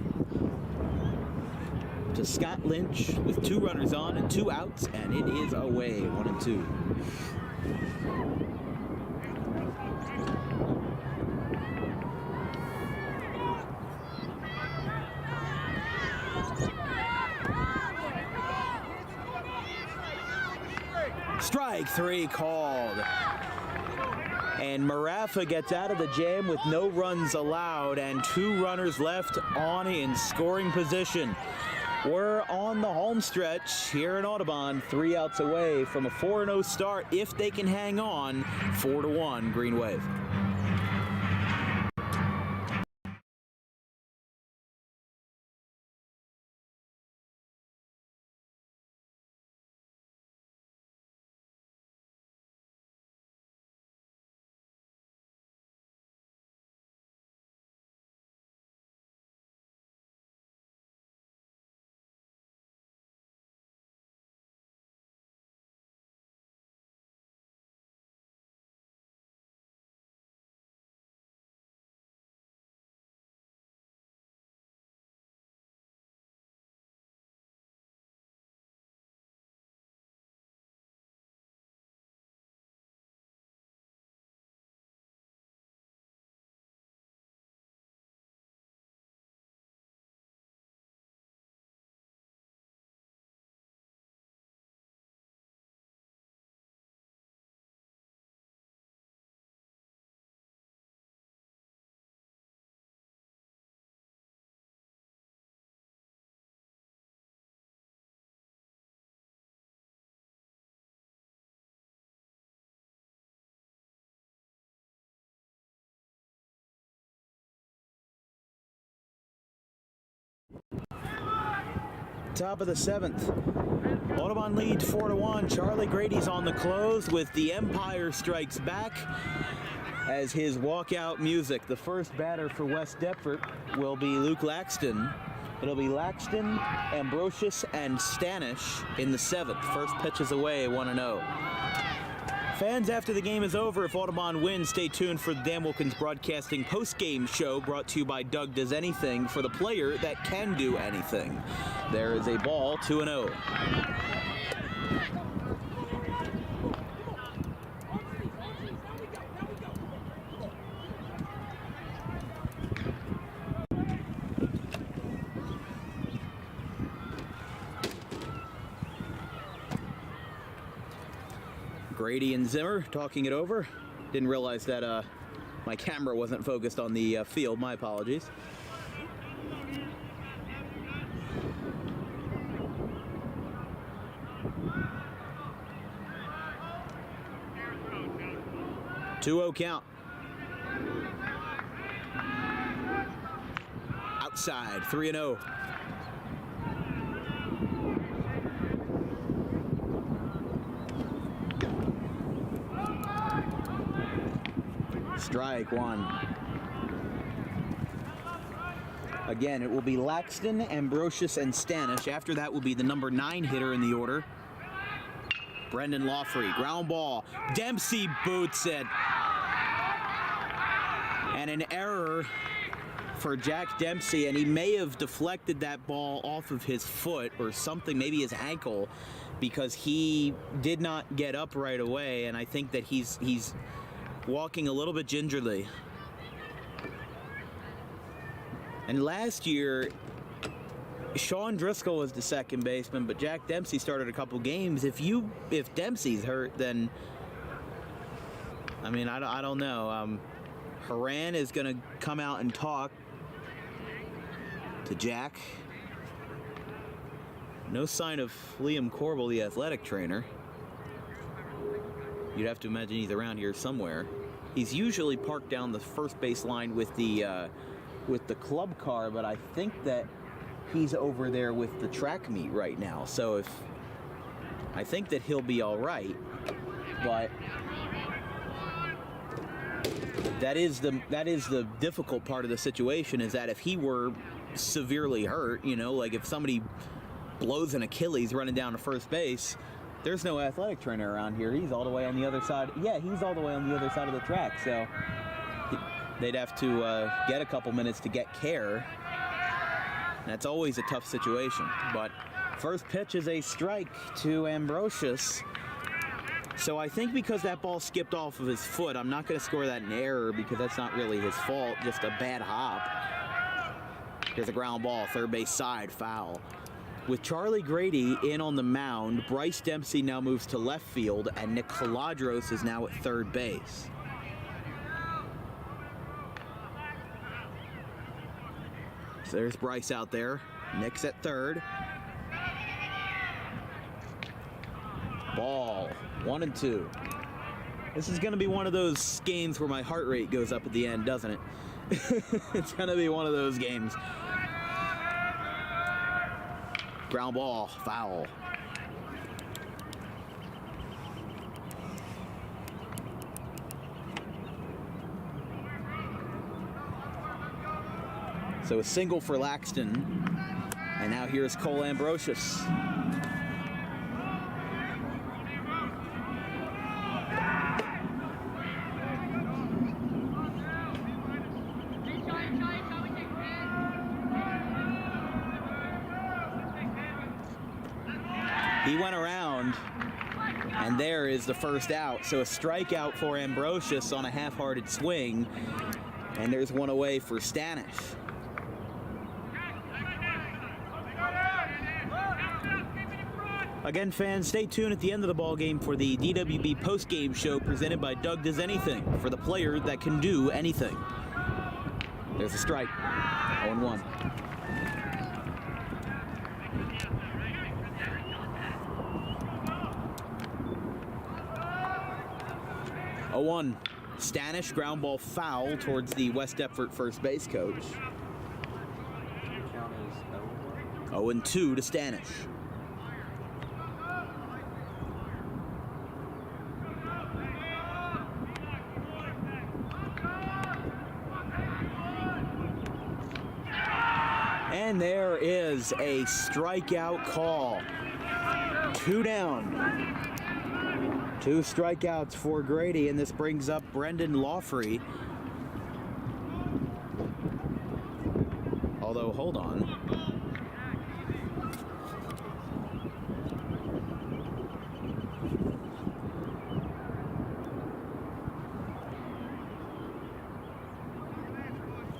Speaker 2: to Scott Lynch with 2 runners on and 2 outs, and it is away, 1-2. Strike 3 called. And Marafa gets out of the jam with no runs allowed and 2 runners left on in scoring position. We're on the home stretch here in Audubon, 3 outs away from a 4-0 start if they can hang on. 4-1 Green Wave. Top of the 7th. Audubon leads 4-1. Charlie Grady's on the close with The Empire Strikes Back as his walkout music. The first batter for West Deptford will be Luke Laxton. It'll be Laxton, Ambrosius, and Stanish in the 7th. First pitch is away, 1-0. Fans, after the game is over, if Audubon wins, stay tuned for the Dan Wilkins Broadcasting post-game show brought to you by Doug Does Anything for the player that can do anything. There is a ball, 2-0. Grady and Zimmer talking it over. Didn't realize that my camera wasn't focused on the field. My apologies. Two-0 count. Outside, 3-0. Strike 1. Again, it will be Laxton, Ambrosius, and Stanish. After that will be the number 9 hitter in the order, Brendan Lawfrey, ground ball. Dempsey boots it. And an error for Jack Dempsey, and he may have deflected that ball off of his foot or something, maybe his ankle, because he did not get up right away, and I think that he's walking a little bit gingerly. And last year, Sean Driscoll was the second baseman, but Jack Dempsey started a couple games. If Dempsey's hurt, then I mean, I don't know. Haran is going to come out and talk to Jack. No sign of Liam Corbel, the athletic trainer. You'd have to imagine he's around here somewhere. He's usually parked down the first base line with the club car, but I think that he's over there with the track meet right now. So I think that he'll be all right, but that is the difficult part of the situation, is that if he were severely hurt, you know, like if somebody blows an Achilles running down to first base, there's no athletic trainer around here. He's all the way on the other side. Yeah, he's all the way on the other side of the track. So they'd have to get a couple minutes to get care. That's always a tough situation. But first pitch is a strike to Ambrosius. So I think because that ball skipped off of his foot, I'm not going to score that an error because that's not really his fault, just a bad hop. Here's a ground ball, third base side, foul. With Charlie Grady in on the mound, Bryce Dempsey now moves to left field, and Nick Caladros is now at third base. So there's Bryce out there. Nick's at third. Ball, 1-2. This is going to be one of those games where my heart rate goes up at the end, doesn't it? It's going to be one of those games. Ground ball, foul. So a single for Laxton. And now here's Cole Ambrosius. He went around, and there is the first out. So a strikeout for Ambrosius on a half-hearted swing, and there's one away for Stanish. Again, fans, stay tuned at the end of the ball game for the DWB post-game show presented by Doug Does Anything, for the player that can do anything. There's a strike, 0-1. 0-1. Stanish, ground ball foul towards the West Deptford first base coach. 0-2 to Stanish. And there is a strikeout call. 2 down. 2 strikeouts for Grady, and this brings up Brendan Lawfrey. Although, hold on.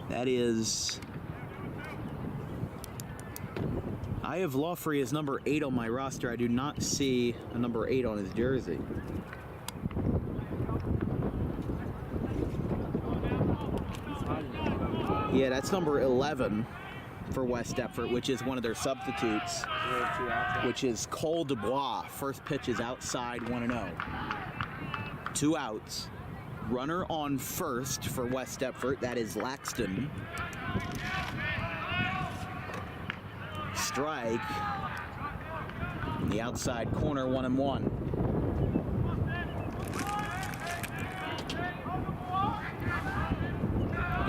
Speaker 2: That is... I have Lawfrey as number 8 on my roster. I do not see a number 8 on his jersey. Yeah, that's number 11 for West Deptford, which is one of their substitutes, which is Cole Dubois. First pitch is outside, 1-0. 2 outs. Runner on first for West Deptford. That is Laxton. Strike in the outside corner, 1-1.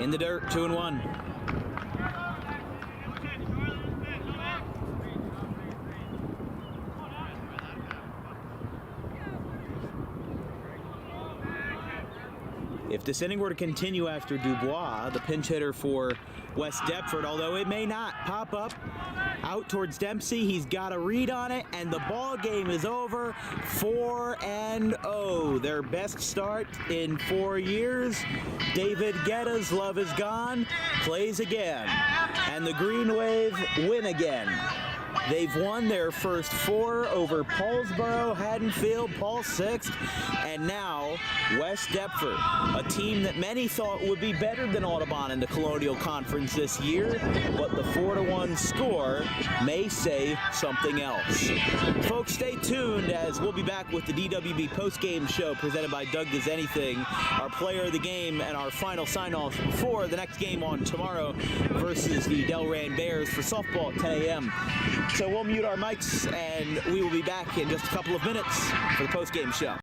Speaker 2: In the dirt, 2-1. if this inning were to continue after Dubois, the pinch hitter for West Deptford, although it may not pop up out towards Dempsey, he's got a read on it, and the ball game is over. 4-0, their best start in 4 years. David Guetta's love is gone, plays again, and the Green Wave win again. They've won their first 4 over Paulsboro, Haddonfield, Paul Sixth, and now West Deptford, a team that many thought would be better than Audubon in the Colonial Conference this year, but the 4-1 score may say something else. Folks, stay tuned as we'll be back with the DWB postgame show presented by Doug Does Anything, our player of the game, and our final sign-offs before the next game on tomorrow versus the Delran Bears for softball at 10 a.m. So we'll mute our mics, and we will be back in just a couple of minutes for the post-game show.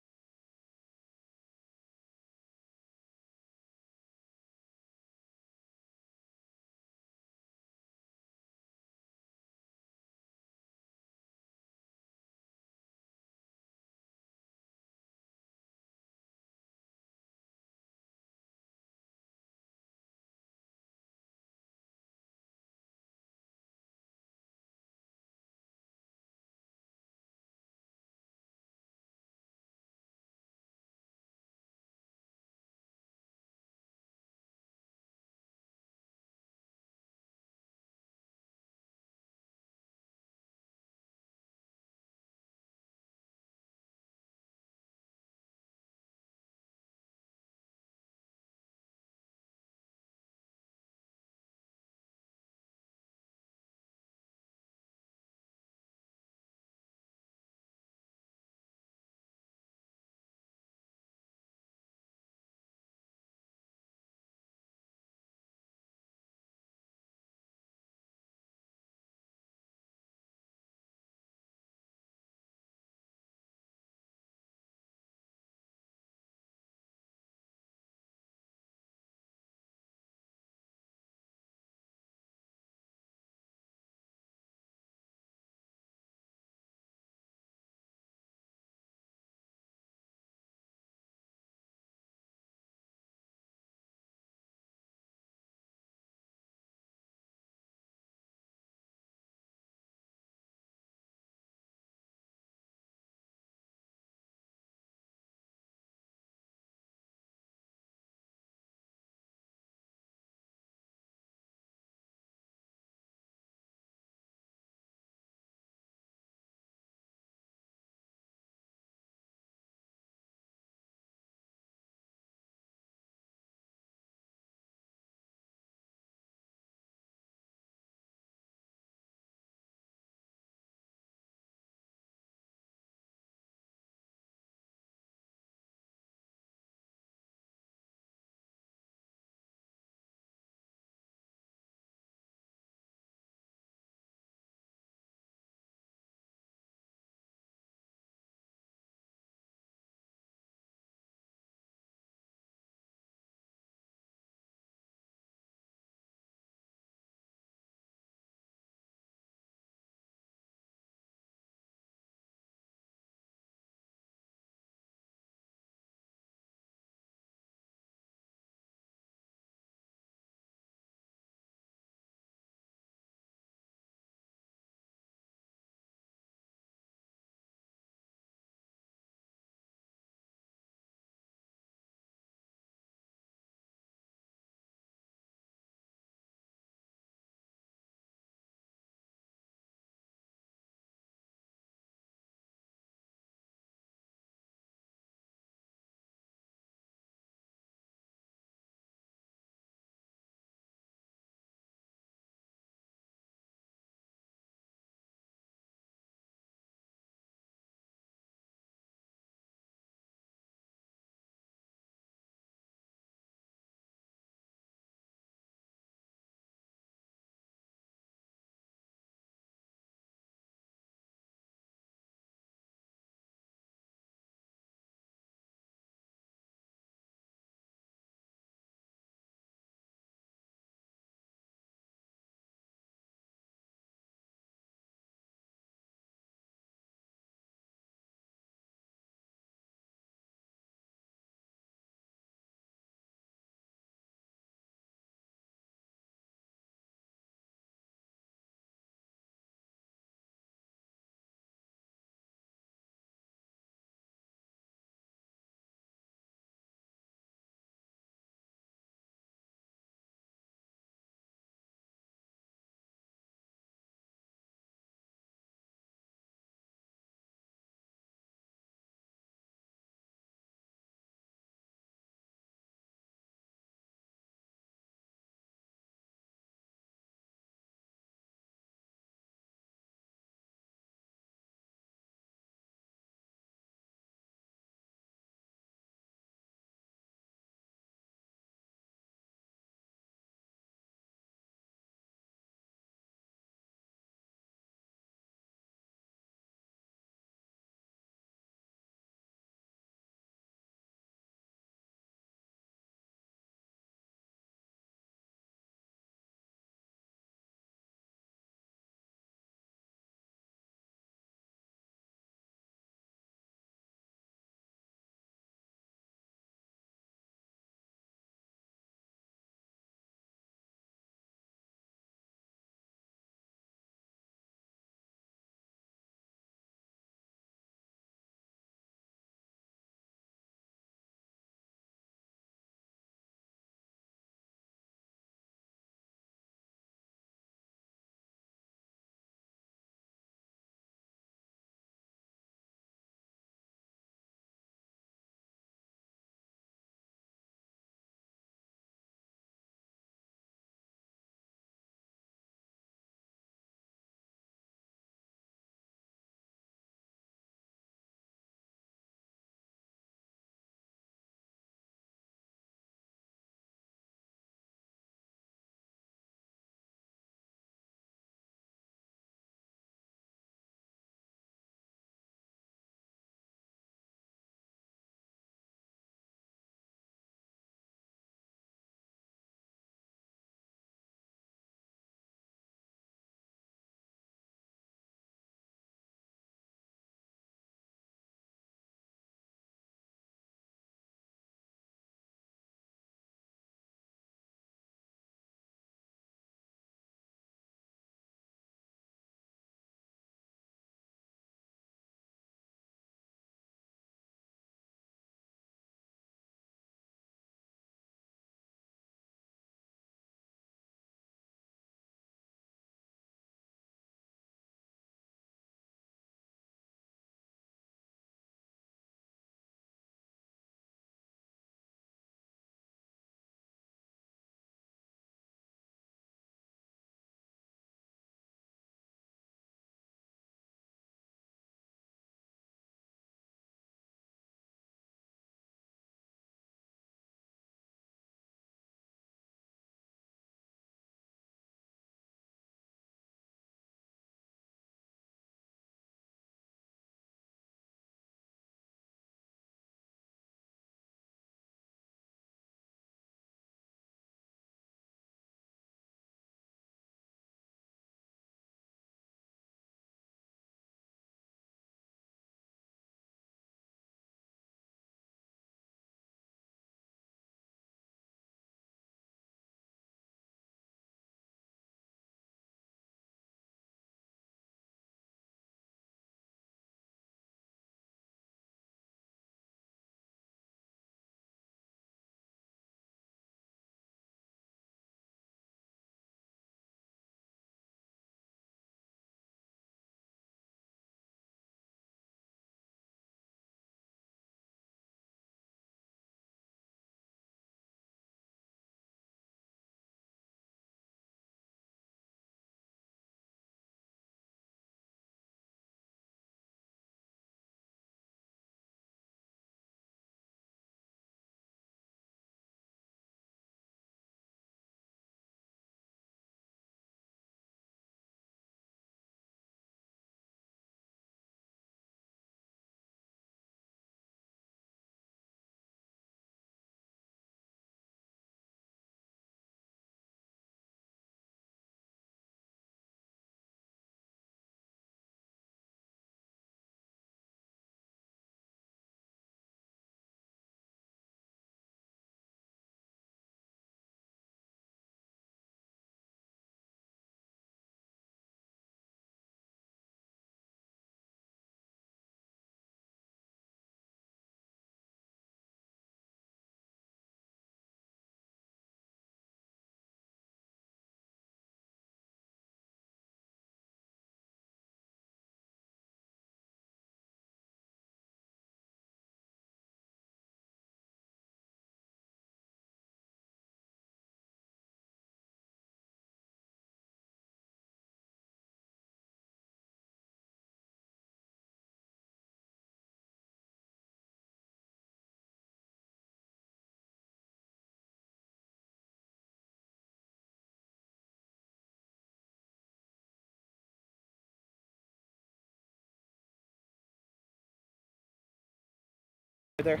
Speaker 2: there?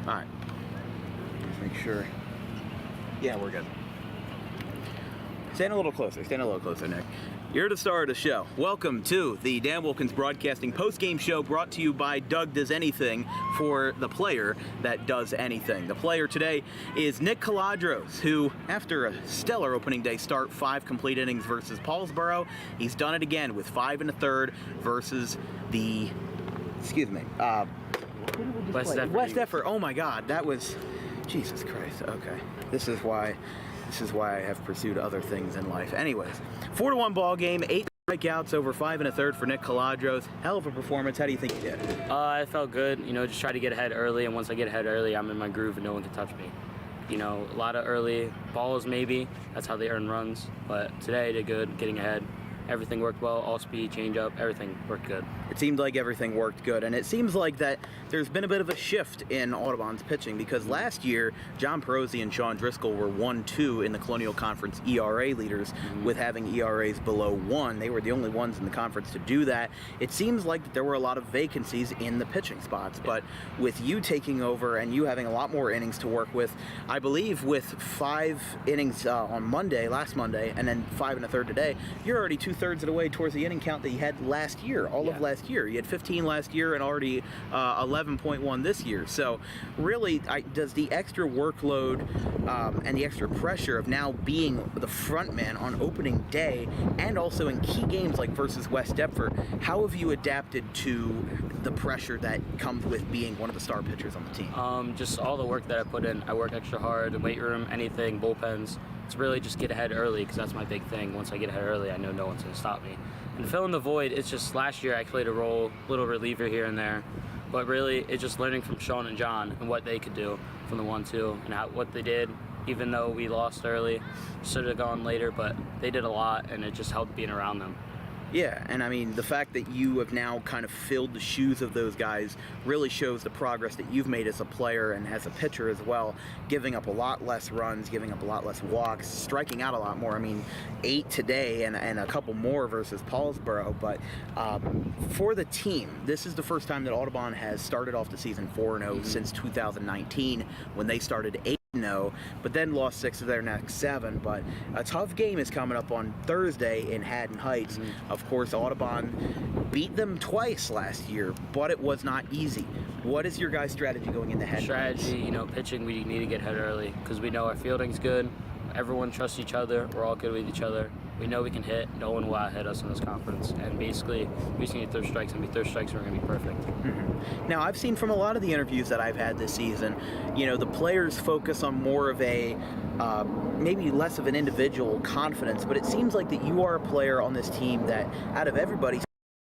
Speaker 2: All right. Just make sure. Yeah, we're good. Stand a little closer, Nick. You're the star of the show. Welcome to the Dan Wilkins Broadcasting postgame show brought to you by Doug Does Anything for the player that does anything. The player today is Nick Caladros, who, after a stellar opening day start, 5 complete innings versus Paulsboro, he's done it again with 5 1/3 versus the,
Speaker 3: West Deptford.
Speaker 2: West Deptford. Oh my God, that was, Jesus Christ. Okay, this is why I have pursued other things in life. Anyways, 4-1 ball game, 8 strikeouts over 5 1/3 for Nick Caladros. Hell of a performance. How do you think you did?
Speaker 4: I felt good. Just try to get ahead early, and once I get ahead early, I'm in my groove and no one can touch me. A lot of early balls maybe. That's how they earn runs. But today I did good, getting ahead. Everything worked well, all speed, change up, everything worked good.
Speaker 2: It seemed like everything worked good, and it seems like that there's been a bit of a shift in Audubon's pitching because last year, John Perosi and Sean Driscoll were 1-2 in the Colonial Conference ERA leaders with having ERAs below 1. They were the only ones in the conference to do that. It seems like there were a lot of vacancies in the pitching spots, but with you taking over and you having a lot more innings to work with, I believe with 5 innings on last Monday, and then 5 1/3 today, you're already 2/3 of the way towards the inning count that you had last year, of last year. You had 15 last year and already 11.1 this year. So really, does the extra workload and the extra pressure of now being the front man on opening day and also in key games like versus West Deptford, how have you adapted to the pressure that comes with being one of the star pitchers on the team?
Speaker 4: Just all the work that I put in. I work extra hard, the weight room, anything, bullpens. It's really just get ahead early because that's my big thing. Once I get ahead early, I know no one's going to stop me. And filling the void, it's just last year I played a role, little reliever here and there. But really, it's just learning from Sean and John and what they could do from the 1-2 and what they did, even though we lost early. Should have gone later, but they did a lot, and it just helped being around them.
Speaker 2: Yeah, and I mean, the fact that you have now kind of filled the shoes of those guys really shows the progress that you've made as a player and as a pitcher as well, giving up a lot less runs, giving up a lot less walks, striking out a lot more. I mean, 8 today and a couple more versus Paulsboro, but for the team, this is the first time that Audubon has started off the season 4-0 since 2019 when they started 8-0, but then lost 6 of their next 7. But a tough game is coming up on Thursday in Haddon Heights. Of course, Audubon beat them twice last year, but it was not easy. What is your guys' strategy going into Haddon Heights?
Speaker 4: Strategy, pitching, we need to get ahead early because we know our fielding's good. Everyone trusts each other. We're all good with each other. We know we can hit. No one will out-hit us in this conference. And basically, we just need to throw strikes, and we throw strikes, and we're going to be perfect.
Speaker 2: Now, I've seen from a lot of the interviews that I've had this season, the players focus on more of a, maybe less of an individual confidence, but it seems like that you are a player on this team that, out of everybody,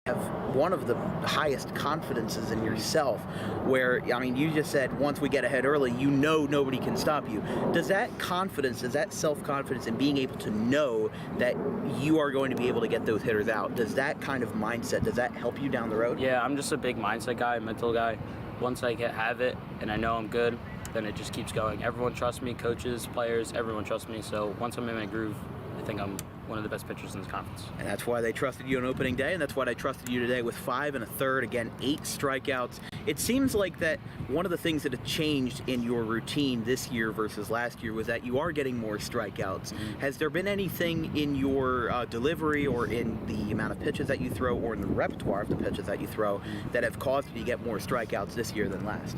Speaker 2: have one of the highest confidences in yourself, where, I mean, you just said once we get ahead early, nobody can stop you. Does that confidence, does that self-confidence in being able to know that you are going to be able to get those hitters out, does that kind of mindset, does that help you down the road?
Speaker 4: Yeah, I'm just a big mindset guy, mental guy. Once I have it and I know I'm good, then it just keeps going. Everyone trusts me, coaches, players, everyone trusts me. So once I'm in my groove, I think I'm one of the best pitchers in this conference.
Speaker 2: And that's why they trusted you on opening day, and that's why they trusted you today with 5 1/3, again, 8 strikeouts. It seems like that one of the things that have changed in your routine this year versus last year was that you are getting more strikeouts. Has there been anything in your delivery or in the amount of pitches that you throw or in the repertoire of the pitches that you throw that have caused you to get more strikeouts this year than last?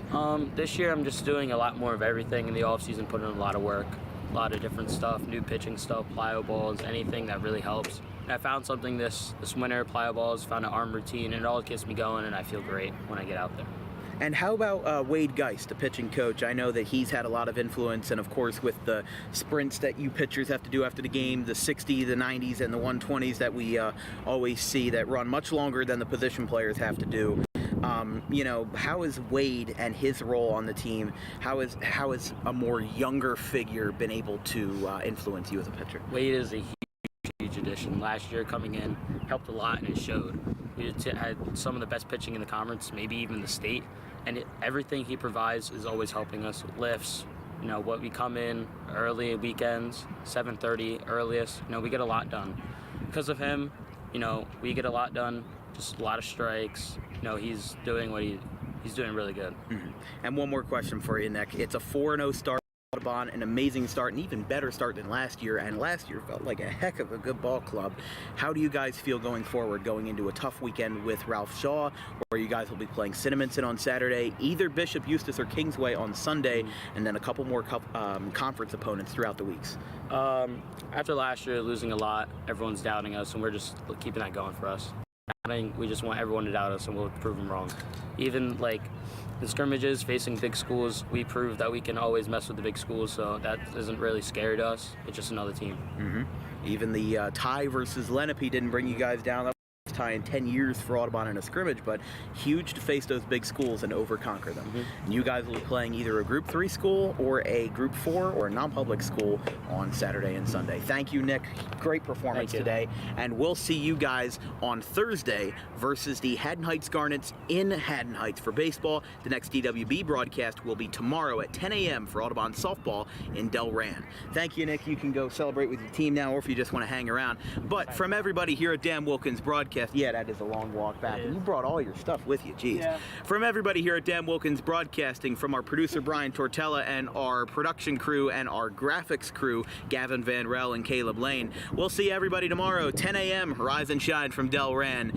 Speaker 4: This year I'm just doing a lot more of everything in the offseason, putting in a lot of work. A lot of different stuff, new pitching stuff, plyo balls, anything that really helps. And I found something this winter, plyo balls, found an arm routine, and it all gets me going, and I feel great when I get out there.
Speaker 2: And how about Wade Geist, the pitching coach? I know that he's had a lot of influence, and of course with the sprints that you pitchers have to do after the game, the 60, the 90s, and the 120s that we always see that run much longer than the position players have to do. How is Wade and his role on the team, how is a more younger figure been able to influence you as a pitcher?
Speaker 4: Wade is a huge addition. Last year coming in, helped a lot, and it showed. We had some of the best pitching in the conference, maybe even the state, and everything he provides is always helping us. Lifts, what we come in early weekends, 7:30 earliest, we get a lot done. Because of him, we get a lot done, just a lot of strikes. He's doing what he's doing really good.
Speaker 2: And one more question for you, Nick. It's a 4-0 start. Audubon, an amazing start, an even better start than last year, and last year felt like a heck of a good ball club. How do you guys feel going forward, going into a tough weekend with Ralph Shaw, where you guys will be playing Cinnaminson on Saturday, either Bishop Eustace or Kingsway on Sunday, and then a couple more conference opponents throughout the weeks?
Speaker 4: After last year losing a lot, everyone's doubting us, and we're just keeping that going for us. We just want everyone to doubt us, and we'll prove them wrong. Even like in scrimmages facing big schools, we proved that we can always mess with the big schools, so that isn't really scary to us. It's just another team.
Speaker 2: Even the tie versus Lenape didn't bring you guys down. That was the first tie in 10 years for Audubon in a scrimmage, but huge to face those big schools and overconquer them. And you guys will be playing either a Group 3 school or a Group 4 or a non-public school on Saturday and Sunday. Thank you, Nick. Great performance today. And we'll see you guys on Thursday versus the Haddon Heights Garnets in Haddon Heights for baseball. The next DWB broadcast will be tomorrow at 10 a.m. for Audubon softball in Delran. Thank you, Nick. You can go celebrate with your team now, or if you just want to hang around. But from everybody here at Dan Wilkins Broadcast, yeah, that is a long walk back. And you brought all your stuff with you, geez.
Speaker 3: Yeah.
Speaker 2: From everybody here at Dan Wilkins Broadcasting, from our producer Brian Tortella and our production crew and our graphics crew, Gavin Van Rel and Caleb Lane, we'll see everybody tomorrow, 10 a.m. Rise and shine from Delran.